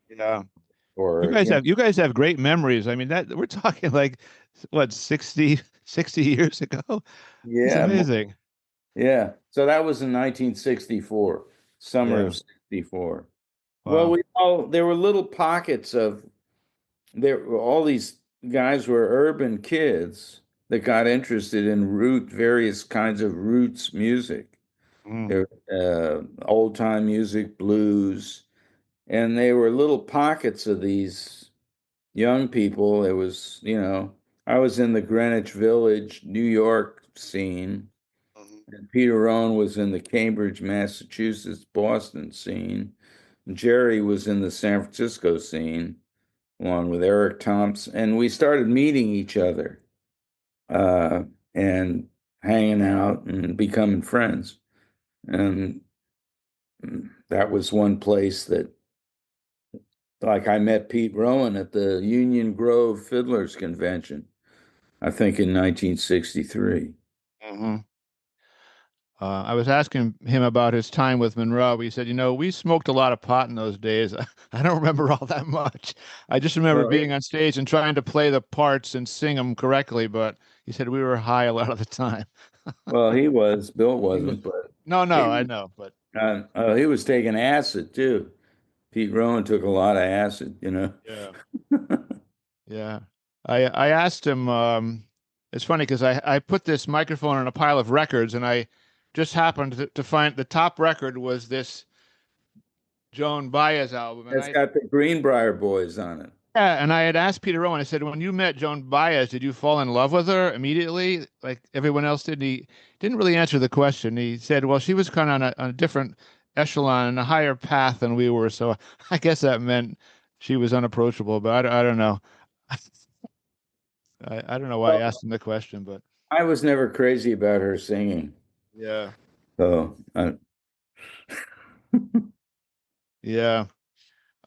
yeah. Or You guys have great memories. I mean, that we're talking like what, 60 years ago. It's yeah, amazing. yeah. So that was in 1964, summer Yeah. of '64. Well, Wow. there were little pockets of there were all these guys were urban kids that got interested in various kinds of roots music. Mm. There, old time music, blues, and they were little pockets of these young people. It was, I was in the Greenwich Village, New York scene, and Peter Rowan was in the Cambridge, Massachusetts, Boston scene. And Jerry was in the San Francisco scene, along with Eric Thompson, and we started meeting each other uh, and hanging out and becoming friends. And that was one place that, like, I met Pete Rowan at the Union Grove Fiddlers Convention, I think in 1963. Mm-hmm. I was asking him about his time with Monroe. He said, we smoked a lot of pot in those days. I don't remember all that much. I just remember Well, being on stage and trying to play the parts and sing them correctly. But he said we were high a lot of the time. he was. Bill He was, wasn't, but no, no, I he know, but he was taking acid too. Pete Rowan took a lot of acid. yeah, yeah. I asked him. It's funny because I put this microphone on a pile of records, and I just happened to find the top record was this Joan Baez album, and It's got the Greenbrier Boys on it. yeah, and I had asked Peter Rowan. I said, when you met Joan Baez, did you fall in love with her immediately, like everyone else did? And he didn't really answer the question. He said, well, she was kind of on a different echelon and a higher path than we were. So I guess that meant she was unapproachable. But I don't know. I don't know why I Well, asked him the question, but I was never crazy about her singing. yeah, So, yeah.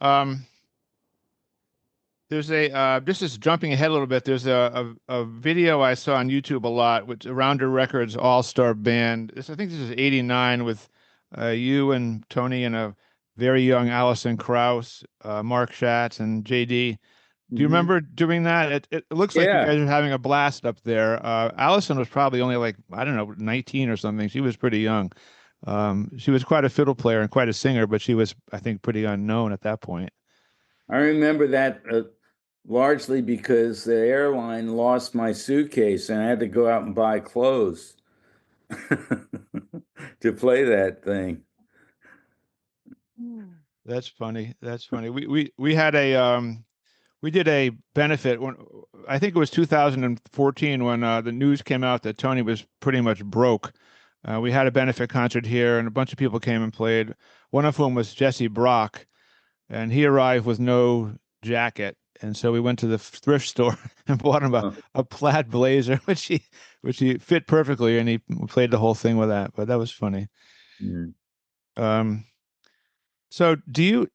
Um, There's a this is jumping ahead a little bit. There's a video I saw on YouTube a lot, which Rounder Records All Star Band. I think this is '89 with you and Tony and a very young Alison Krauss, Mark Schatz, and JD. Do you mhm. remember doing that? It looks like you Yeah, guys are having a blast up there. Allison was probably only like, I don't know, 19 or something. She was pretty young. She was quite a fiddle player and quite a singer, but she was, I think, pretty unknown at that point. I remember that largely because the airline lost my suitcase and I had to go out and buy clothes to play that thing. That's funny. That's funny. We had a we did a benefit when I think it was 2014 when the news came out that Tony was pretty much broke. We had a benefit concert here and a bunch of people came and played. One of whom was Jesse Brock, and he arrived with no jacket. And so we went to the thrift store and bought him Oh, a plaid blazer, which he fit perfectly, and he played the whole thing with that. But that was funny. mm. Um, so do you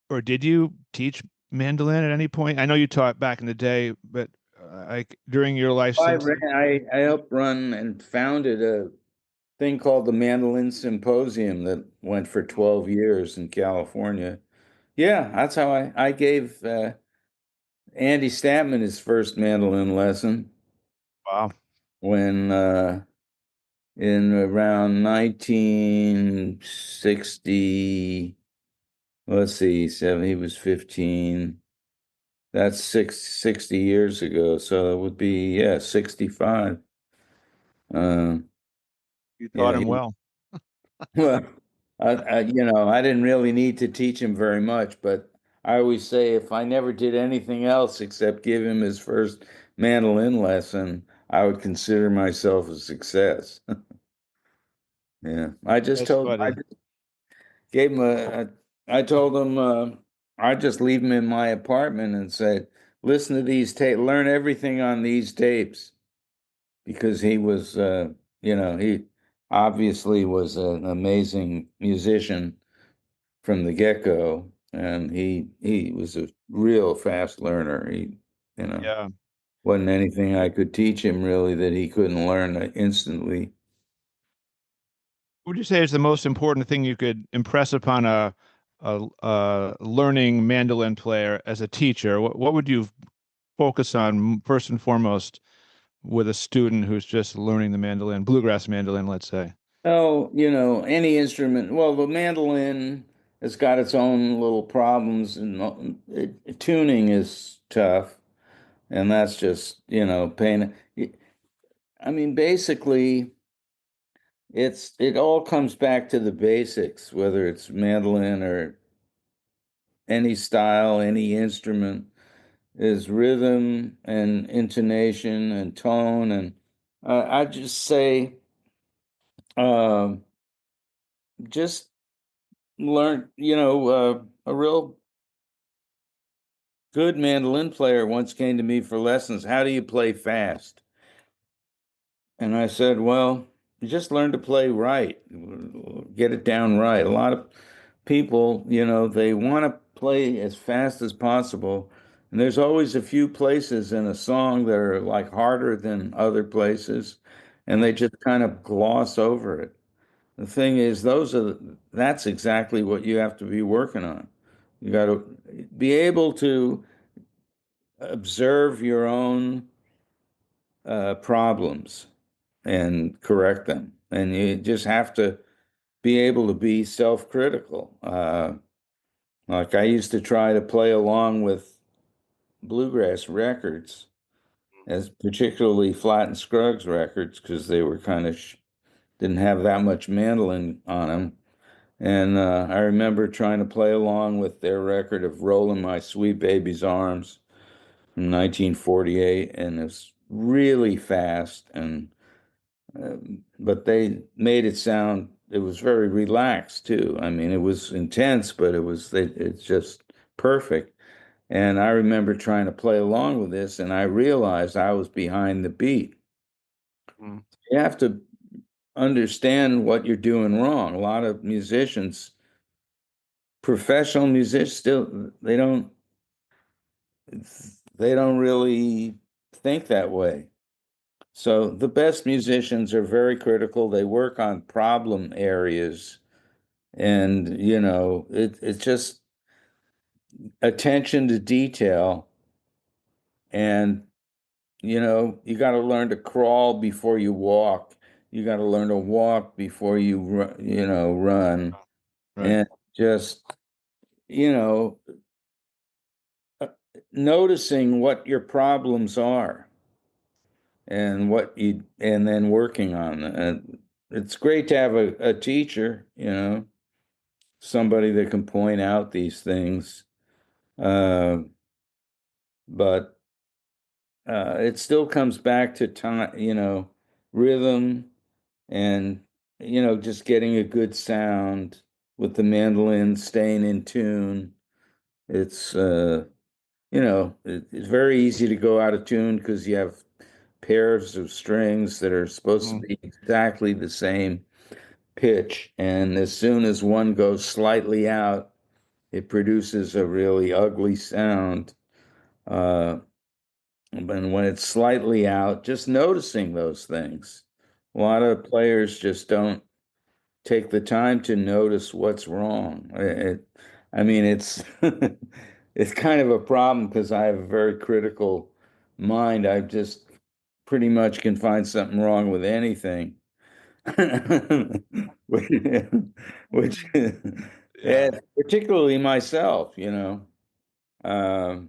or did you teach mandolin at any point? I know you taught back in the day, but like during your life since then? I helped run and founded a thing called the Mandolin Symposium that went for 12 years in California. Yeah, that's how I gave Andy Statman his first mandolin lesson Wow. when in around 1960, let's see, seven, he was 15. That's 60 years ago. So it would be, yeah, 65. Uh, You taught yeah, him well. well, I didn't really need to teach him very much, but I always say if I never did anything else except give him his first mandolin lesson, I would consider myself a success. Yeah, That's I funny. just gave him I told him I just leave him in my apartment and said, listen to these tapes, learn everything on these tapes because he was, he obviously was an amazing musician from the get-go, and he was a real fast learner. He, you know, Yeah. wasn't anything I could teach him really that he couldn't learn instantly. What would you say is the most important thing you could impress upon a learning mandolin player as a teacher? What would you focus on first and foremost with a student who's just learning the mandolin, bluegrass mandolin, let's say? Oh, any instrument. Well, the mandolin, it's got its own little problems, and tuning is tough, and that's just, pain. I mean, basically, it all comes back to the basics, whether it's mandolin or any style, any instrument, is rhythm and intonation and tone. And I just say, um, just learn, a real good mandolin player once came to me for lessons. How do you play fast? And I said, well, you just learn to play right, get it down right. A lot of people, they want to play as fast as possible. And there's always a few places in a song that are like harder than other places, and they just kind of gloss over it. The thing is, that's exactly what you have to be working on. You got to be able to observe your own problems and correct them. And you just have to be able to be self-critical. Like I used to try to play along with bluegrass records, as particularly Flat and Scruggs records, because they were kind of didn't have that much mandolin on them. And I remember trying to play along with their record of "Rolling My Sweet Baby's Arms" from 1948, and it's really fast. And but they made it sound, it was very relaxed too. I mean, it was intense, but it's just perfect. And I remember trying to play along with this, and I realized I was behind the beat. Mm. You have to understand what you're doing wrong. A lot of musicians, professional musicians, still they don't really think that way. So the best musicians are very critical. They work on problem areas, and it's just attention to detail. And you got to learn to crawl before you walk. You got to learn to walk before you run, Right. and just you know uh, noticing what your problems are and then working on it. It's great to have a teacher, somebody that can point out these things. Uh, but it still comes back to time, rhythm, and just getting a good sound with the mandolin, staying in tune. It's it's very easy to go out of tune because you have pairs of strings that are supposed to Mm. be exactly the same pitch, and as soon as one goes slightly out, it produces a really ugly sound. Uh, and when it's slightly out, just noticing those things. A lot of players just don't take the time to notice what's wrong. I mean, it's it's kind of a problem because I have a very critical mind. I just pretty much can find something wrong with anything, which Yeah. particularly myself. Um, I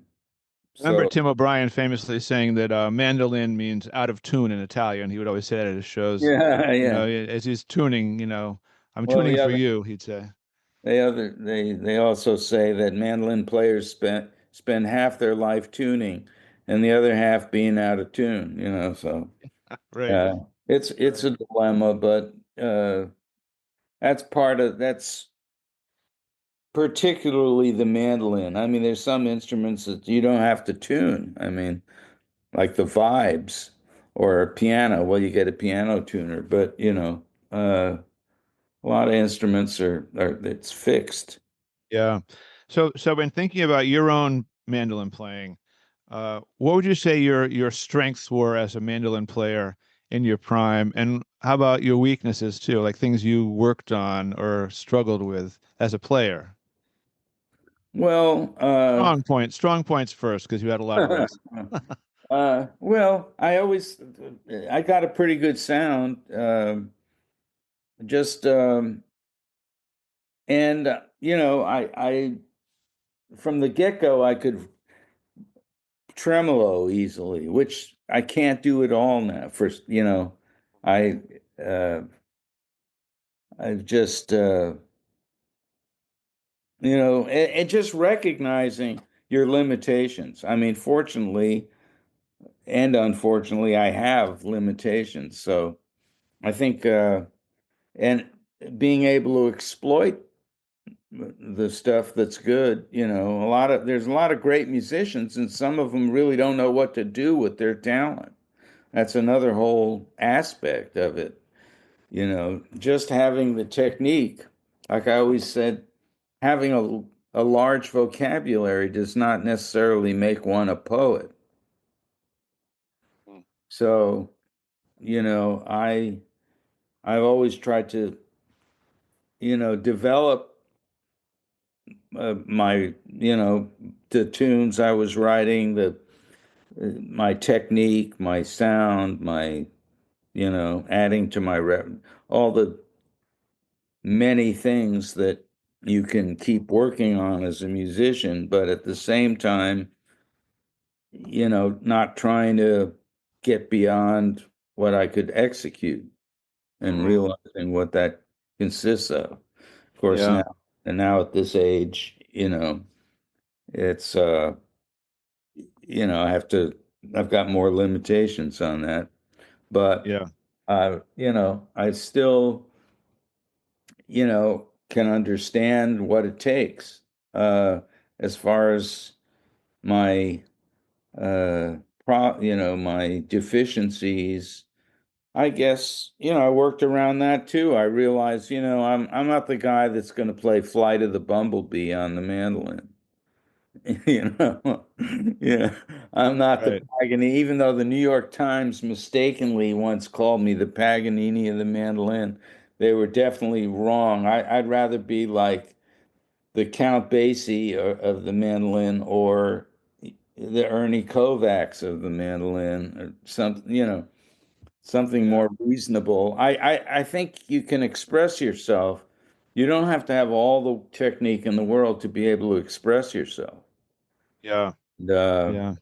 remember so Tim O'Brien famously saying that mandolin means out of tune in Italian. He would always say that at his shows. yeah, You yeah. know, as he's tuning, I'm Well, tuning the for other you, he'd say. they also say that mandolin players spend half their life tuning and the other half being out of tune, so Right. yeah, it's Right. a dilemma, but that's particularly the mandolin. I mean, there's some instruments that you don't have to tune. I mean, like the vibes or a piano. Well, you get a piano tuner, but a lot of instruments are it's fixed. Yeah. So when thinking about your own mandolin playing, what would you say your strengths were as a mandolin player in your prime, and how about your weaknesses too, like things you worked on or struggled with as a player? Well, Strong points first, because you had a lot of those. well, I got a pretty good sound. Just And I from the get-go I could tremolo easily, which I can't do at all now. First, I uh, I've just and just recognizing your limitations. I mean, fortunately and unfortunately, I have limitations. So I think and being able to exploit the stuff that's good, there's a lot of great musicians, and some of them really don't know what to do with their talent. That's another whole aspect of it. Just having the technique, like I always said, having a large vocabulary does not necessarily make one a poet. Mm. So, I've always tried to, develop my, the tunes I was writing, the my technique, my sound, my, adding to my rep, all the many things that you can keep working on as a musician, but at the same time, not trying to get beyond what I could execute and Hmm. realizing what that consists of. Of course, Yeah. now at this age, it's I have to I've got more limitations on that. But Yeah. I still, can understand what it takes uh as far as my my deficiencies. I guess, I worked around that too. I realized, I'm not the guy that's going to play Flight of the Bumblebee on the mandolin. You know, yeah, I'm not the Right. Paganini, even though the New York Times mistakenly once called me the Paganini of the mandolin. They were definitely wrong. I'd rather be like the Count Basie of the mandolin, or the Ernie Kovacs of the mandolin, or something Yeah. more reasonable. I think you can express yourself. You don't have to have all the technique in the world to be able to express yourself. Yeah. And, uh, Yeah.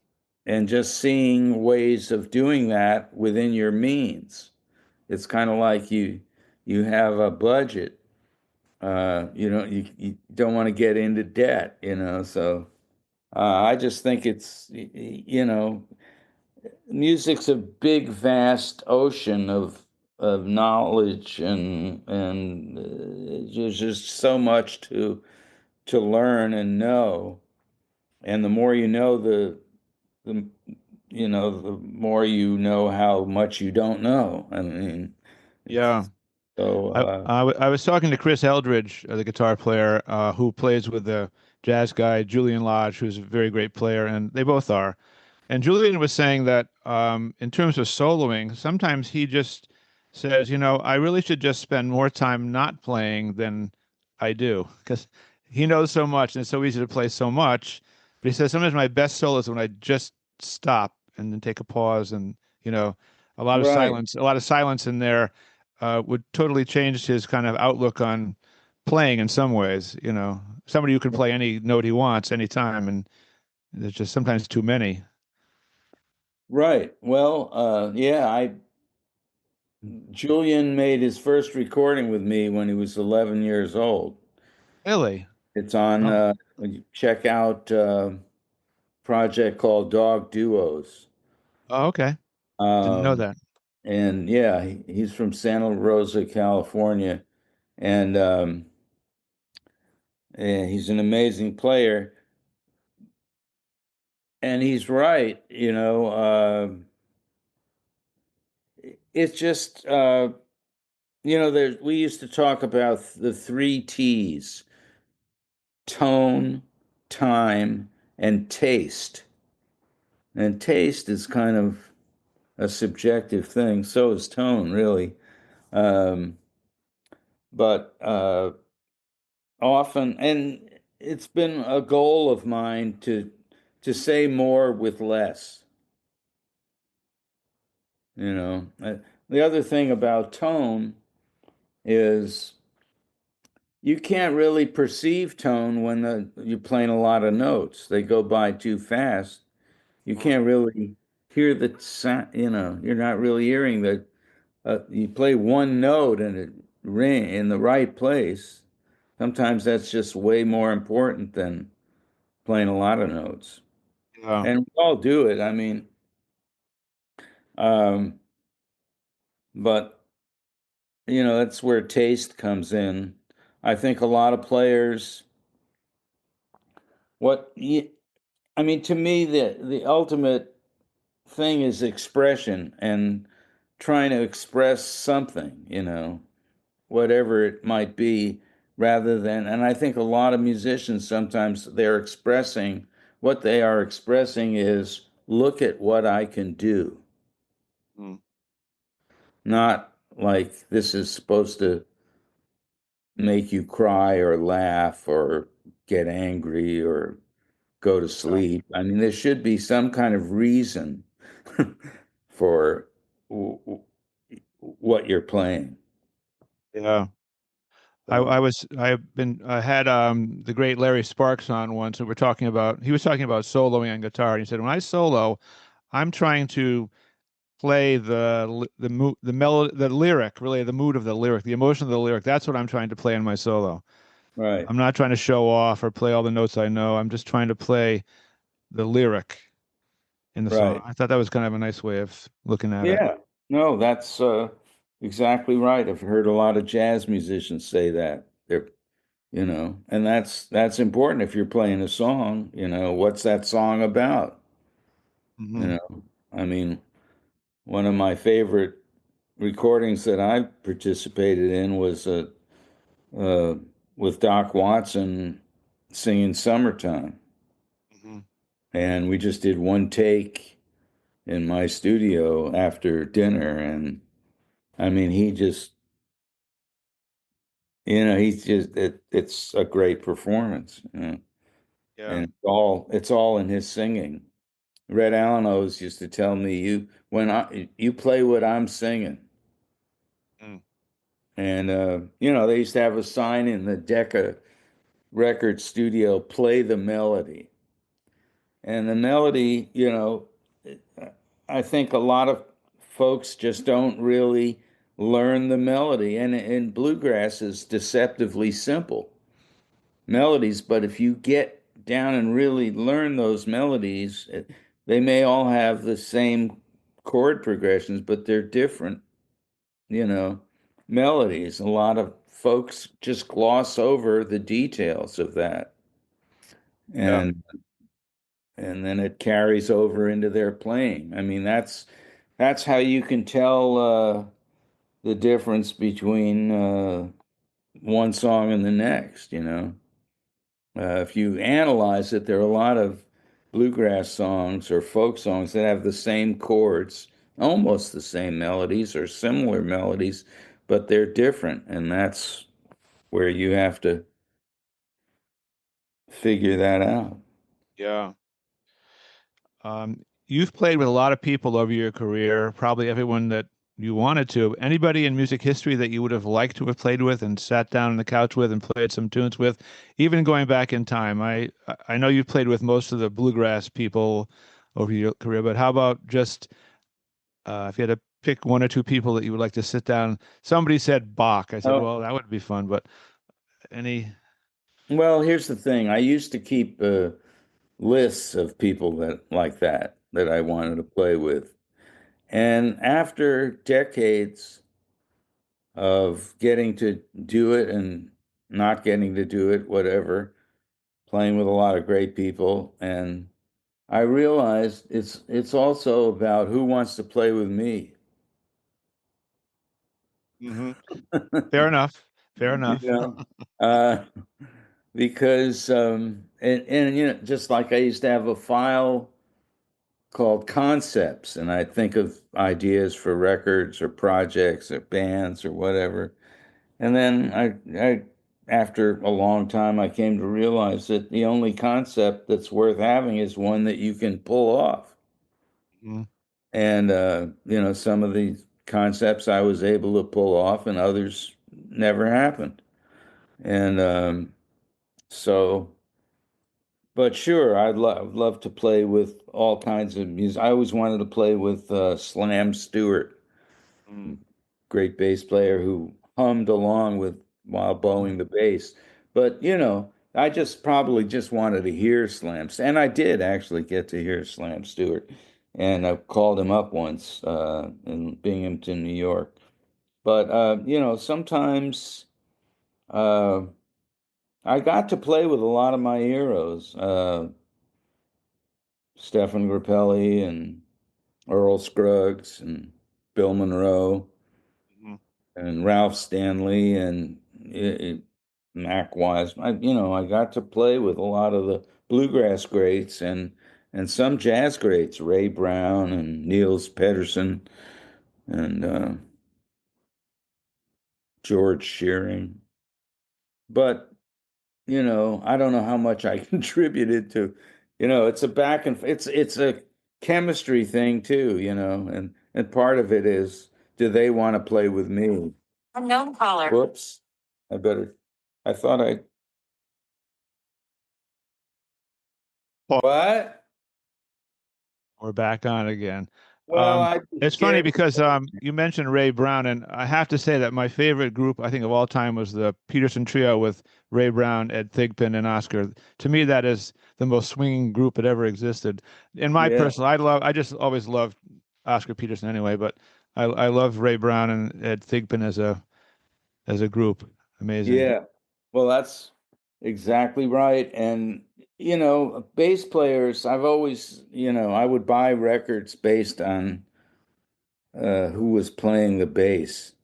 and just seeing ways of doing that within your means. It's kind of like you have a budget. You don't want to get into debt, So I just think music's a big, vast ocean of knowledge, and there's just so much to learn and know. And the more you know, the the more you know how much you don't know. I mean, Yeah. so I was talking to Chris Eldridge, the guitar player, who plays with the jazz guy Julian Lodge, who's a very great player, and they both are. And Julian was saying that in terms of soloing, sometimes he just says, I really should just spend more time not playing than I do, because he knows so much and it's so easy to play so much. But he says sometimes my best solo is when I just stop and then take a pause, and you know, right, a lot of silence in there would totally change his kind of outlook on playing in some ways. Somebody who can play any note he wants anytime, and there's just sometimes too many. right. Well, yeah, I Julian made his first recording with me when he was 11 years old. Really? It's on, Oh, check out project called Dawg Duos. oh, okay. Didn't know Um, that. and yeah, he's from Santa Rosa, California, and he's an amazing player. And he's right, it's just we used to talk about the three T's: tone, time, and taste. And taste is kind of a subjective thing. So is tone, really. Um, but often, and it's been a goal of mine to say more with less. The other thing about tone is you can't really perceive tone when you're playing a lot of notes. They go by too fast. You can't really hear the sound, you're not really hearing the you play one note and it ring in the right place. Sometimes that's just way more important than playing a lot of notes. Yeah. And we all do it. I mean, um, but that's where taste comes in. I think a lot of players, what you, I mean, to me, the ultimate thing is expression and trying to express something, whatever it might be, rather than, and I think a lot of musicians sometimes they're expressing what they are expressing is look at what I can do, Mm. not like this is supposed to make you cry or laugh or get angry or go to Yeah. sleep. I mean, there should be some kind of reason for what you're playing. Yeah. So, I had the great Larry Sparks on once, and he was talking about soloing on guitar, and he said, when I solo, I'm trying to play the lyric, really the mood of the lyric, the emotion of the lyric. That's what I'm trying to play in my solo. right, I'm not trying to show off or play all the notes I know. I'm just trying to play the lyric in the song. right. I thought that was kind of a nice way of looking at it. Yeah, no, that's exactly right. I've heard a lot of jazz musicians say that. And that's important if you're playing a song, what's that song about? You Hmm. know, I mean, one of my favorite recordings that I participated in was uh, with Doc Watson singing "Summertime," Hmm. and we just did one take in my studio after dinner, and I mean, he's just it's a great performance, Yeah. and it's all in his singing. Red Allen always used to tell me, you play what I'm singing. Mm. And they used to have a sign in the Decca record studio, play the melody. And the melody, I think a lot of folks just don't really learn the melody. And bluegrass is deceptively simple melodies, but if you get down and really learn those melodies, they may all have the same chord progressions, but they're different, you know, melodies. A lot of folks just gloss over the details of that. Yeah. And then it carries over into their playing. I mean, that's how you can tell the difference between one song and the next. If you analyze it, there are a lot of bluegrass songs or folk songs that have the same chords, almost the same melodies or similar melodies, but they're different. And that's where you have to figure that out. Yeah. You've played with a lot of people over your career, probably everyone that you wanted to. Anybody in music history that you would have liked to have played with and sat down on the couch with and played some tunes with, even going back in time. I know you've played with most of the bluegrass people over your career, but how about just if you had to pick one or two people that you would like to sit down? Somebody said Bach. I said, Oh, well, that would be fun, but any? well, here's the thing. I used to keep lists of people that I wanted to play with. And after decades of getting to do it and not getting to do it, whatever, playing with a lot of great people, and I realized it's also about who wants to play with me. Hmm. Fair enough. Fair you enough. know, uh, because and just like I used to have a file called concepts, and I think of ideas for records or projects or bands or whatever. And then after a long time, I came to realize that the only concept that's worth having is one that you can pull off. Mhm. And some of the concepts I was able to pull off, and others never happened. And so, but sure, I'd love to play with all kinds of music. I always wanted to play with Slam Stewart, Mm. great bass player who hummed along with while bowing the bass. But I just probably just wanted to hear Slams, and I did actually get to hear Slam Stewart, and I called him up once in Binghamton, New York. But sometimes uh, I got to play with a lot of my heroes, Stephane Grappelli and Earl Scruggs and Bill Monroe Mhm. and Ralph Stanley and Mac Wise. I got to play with a lot of the bluegrass greats and some jazz greats, Ray Brown and Niels Pedersen and George Shearing. But I don't know how much I contributed to, it's a back and it's a chemistry thing too, and part of it is, do they want to play with me? Unknown caller. Whoops. I better, I thought I, what? We're back on again. Well, I'd be It's funny scared. because you mentioned Ray Brown, and I have to say that my favorite group, I think, of all time was the Peterson Trio with Ray Brown, Ed Thigpen, and Oscar. To me, that is the most swinging group that ever existed. In my Yeah. personal, I just always loved Oscar Peterson anyway, but I love Ray Brown and Ed Thigpen as a group. Amazing. Yeah. Well, that's exactly right. And, bass players, I've always, I would buy records based on who was playing the bass.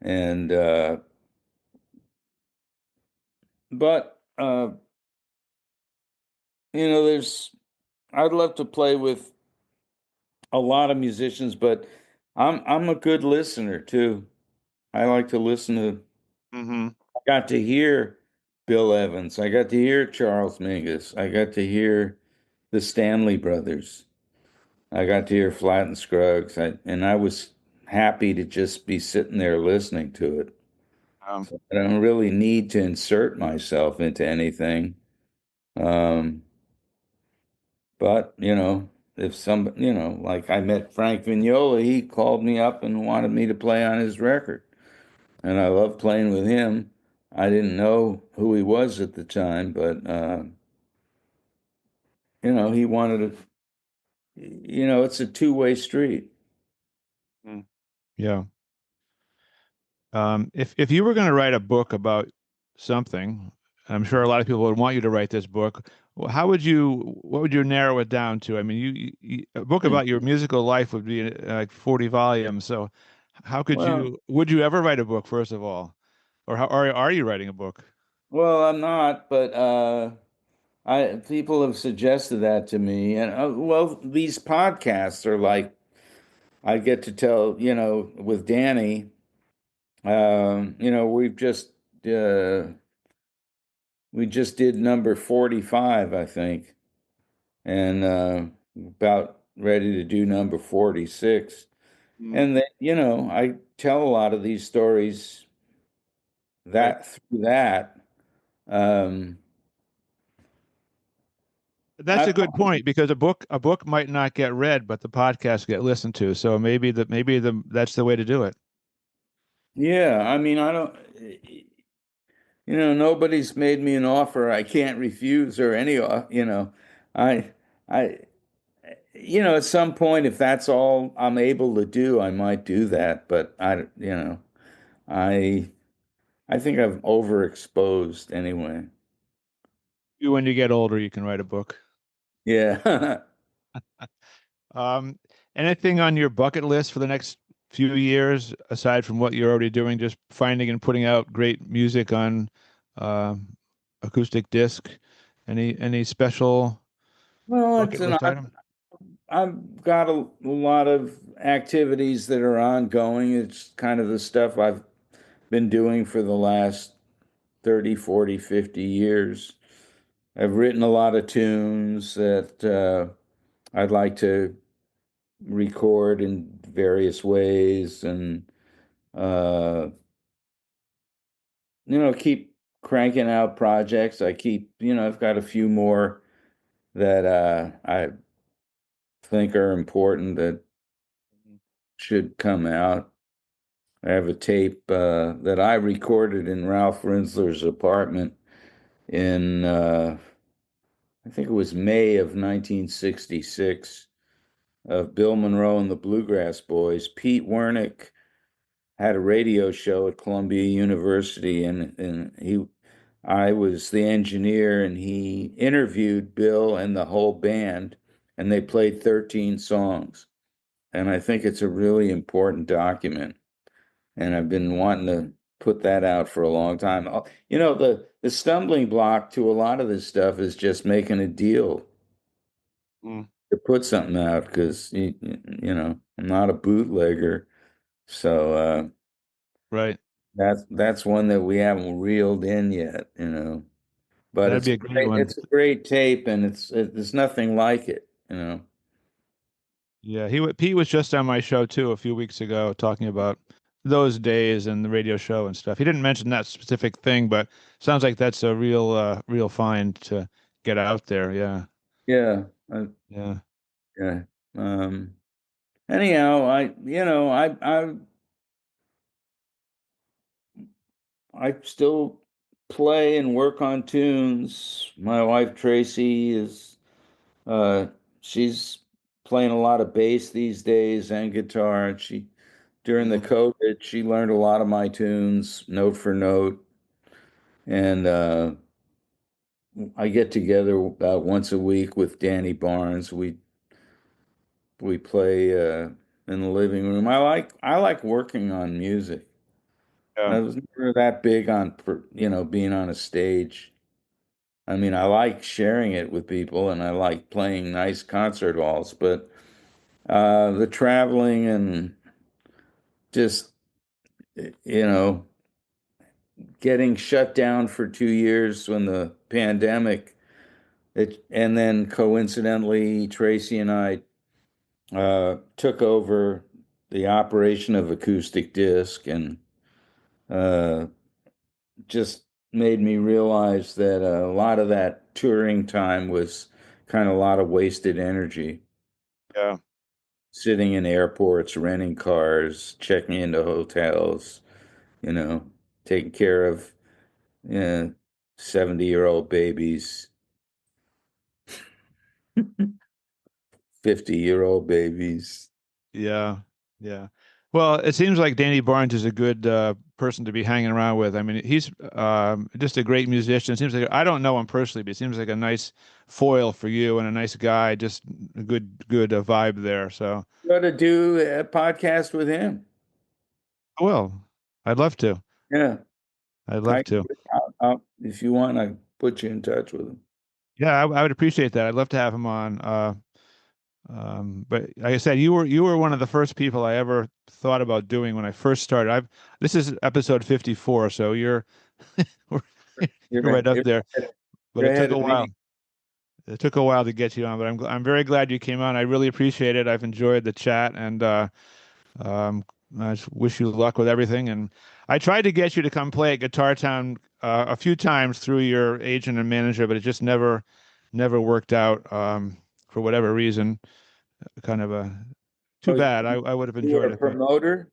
And but there's I'd love to play with a lot of musicians, but I'm a good listener too. I like to listen to. Hmm. I got to hear Bill Evans. I got to hear Charles Mingus. I got to hear the Stanley Brothers. I got to hear Flatt and Scruggs. And I was happy to just be sitting there listening to it. Um, So I don't really need to insert myself into anything. Um, But, if like I met Frank Vignola, he called me up and wanted me to play on his record. And I love playing with him. I didn't know who he was at the time, but, he wanted to, it's a two-way street. mm, yeah. If you were going to write a book about something, I'm sure a lot of people would want you to write this book. What would you narrow it down to? I mean, a book Hmm. about your musical life would be like 40 volumes. So Well, would you ever write a book, first of all? Or are you writing a book? well, I'm not, but I people have suggested that to me. And well, these podcasts are like I get to tell, with Danny, uh, we just did number 45, I think, and about ready to do number 46. Mm. And that, I tell a lot of these stories Right. that through that. Um, That's I a good point because a book might not get read, but the podcast get listened to. So maybe that's the way to do it. yeah, I mean, I don't, nobody's made me an offer I can't refuse or any, I, I, at some point, if that's all I'm able to do, I might do that. But I, I think I've overexposed anyway. When you get older, you can write a book. Yeah. Um, Anything on your bucket list for the next few years, aside from what you're already doing, just finding and putting out great music on uh, acoustic disc? Any special Well, bucket list item? I've got a lot of activities that are ongoing. It's kind of the stuff I've been doing for the last 30, 40, 50 years. I've written a lot of tunes that I'd like to record in various ways and uh, keep cranking out projects. I keep, I've got a few more that I think are important that should come out. I have a tape that I recorded in Ralph Rinsler's apartment in, I think it was May of 1966, of Bill Monroe and the Bluegrass Boys. Pete Wernick had a radio show at Columbia University, and I was the engineer, and he interviewed Bill and the whole band, and they played 13 songs. And I think it's a really important document, and I've been wanting to put that out for a long time. The stumbling block to a lot of this stuff is just making a deal Mm. to put something out, because I'm not a bootlegger, so Right. that's one that we haven't reeled in yet. But That'd be a great one. it's a great tape, and there's nothing like it. Yeah, Pete was just on my show too a few weeks ago talking about those days and the radio show and stuff. He didn't mention that specific thing, but sounds like that's a real find to get out there. Yeah. Yeah, Yeah. yeah. Um, Anyhow, I still play and work on tunes. My wife Tracy is uh she's playing a lot of bass these days and guitar. And during the Mhm. COVID, she learned a lot of my tunes note for note. And I get together about once a week with Danny Barnes. We play in the living room. I like working on music. Yeah. I was never that big on, being on a stage. I mean, I like sharing it with people, and I like playing nice concert halls, but the traveling and just, you know, getting shut down for 2 years when the pandemic, and then coincidentally, Tracy and I took over the operation of Acoustic Disc, and uh, just made me realize that a lot of that touring time was kind of a lot of wasted energy. Yeah. Sitting in airports, renting cars, checking into hotels, you know, taking care of 70-year-old babies, 50-year-old babies. Yeah. Yeah. Well, it seems like Danny Barnes is a good person to be hanging around with. I mean, he's just a great musician. It seems like I don't know him personally, but he seems like a nice foil for you and a nice guy. Just a good vibe there. So, You got to do a podcast with him. well, I'd love to. Yeah. I'd love to. If you want, I put you in touch with him. Yeah, I would appreciate that. I'd love to have him on. But like I said, you were one of the first people I ever thought about doing when I first started. This is episode 54, so you're right up You're, there. But you're it took ahead a of while. me. It took a while to get you on, but I'm very glad you came on. I really appreciate it. I've enjoyed the chat, and um, I just wish you luck with everything. And I tried to get you to come play at Guitar Town a few times through your agent and manager, but it just never worked out for whatever reason. Kind of a too Oh, bad. I would have you were enjoyed a it, but promoter?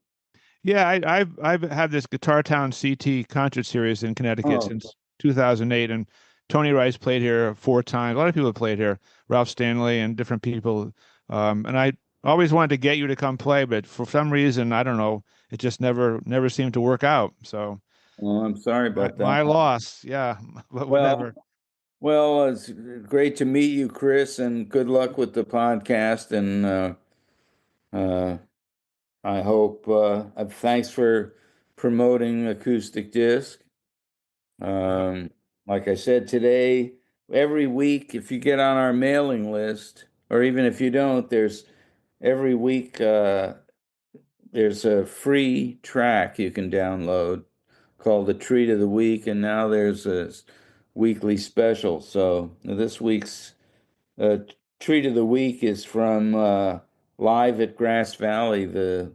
yeah, I've had this Guitar Town CT concert series in Connecticut Oh, since 2008, and Tony Rice played here 4 times. A lot of people have played here, Ralph Stanley and different people. And I always wanted to get you to come play, but for some reason, I don't know, it just never seemed to work out. So well, I'm sorry my about that. my loss, yeah, but Well, whatever. it's great to meet you, Chris, and good luck with the podcast. And uh, I hope, thanks for promoting Acoustic Disc. Yeah, Um, like I said today, every week, if you get on our mailing list, or even if you don't, every week, there's a free track you can download called the Treat of the Week, and now there's a weekly special. So this week's uh, Treat of the Week is from Live at Grass Valley, the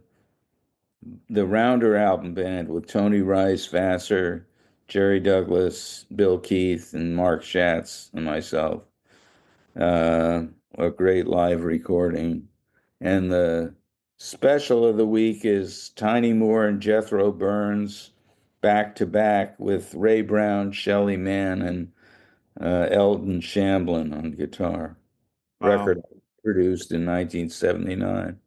Rounder album band with Tony Rice, Vassar, Jerry Douglas, Bill Keith, and Mark Schatz, and myself. A great live recording. And the special of the week is Tiny Moore and Jethro Burns back to back with Ray Brown, Shelly Manne, and Eldon Shamblin on guitar. Wow. Record produced in 1979.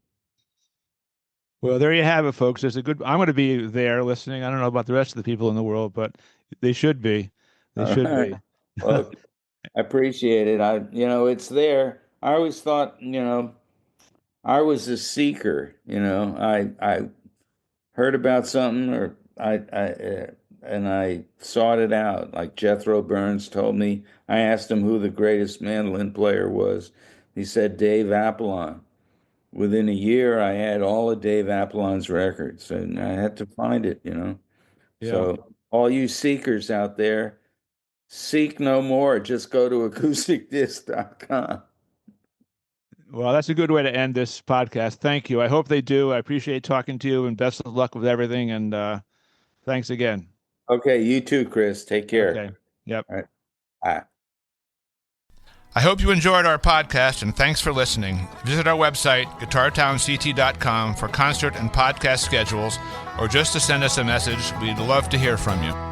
Well, there you have it, folks. I'm going to be there listening. I don't know about the rest of the people in the world, but they should be. They should be. Well, I appreciate it. It's there. I always thought, I was a seeker. I heard about something, or and I sought it out. Like Jethro Burns told me. I asked him who the greatest mandolin player was. He said Dave Apollon. Within a year, I had all of Dave Apollon's records, and I had to find it. Yeah. So all you seekers out there, seek no more. Just go to acousticdisc.com. Well, that's a good way to end this podcast. Thank you. I hope they do. I appreciate talking to you, and best of luck with everything. And thanks again. Okay, you too, Chris. Take care. Okay. Yep. All right. Bye. I hope you enjoyed our podcast, and thanks for listening. Visit our website, guitartownct.com, for concert and podcast schedules, or just to send us a message. We'd love to hear from you.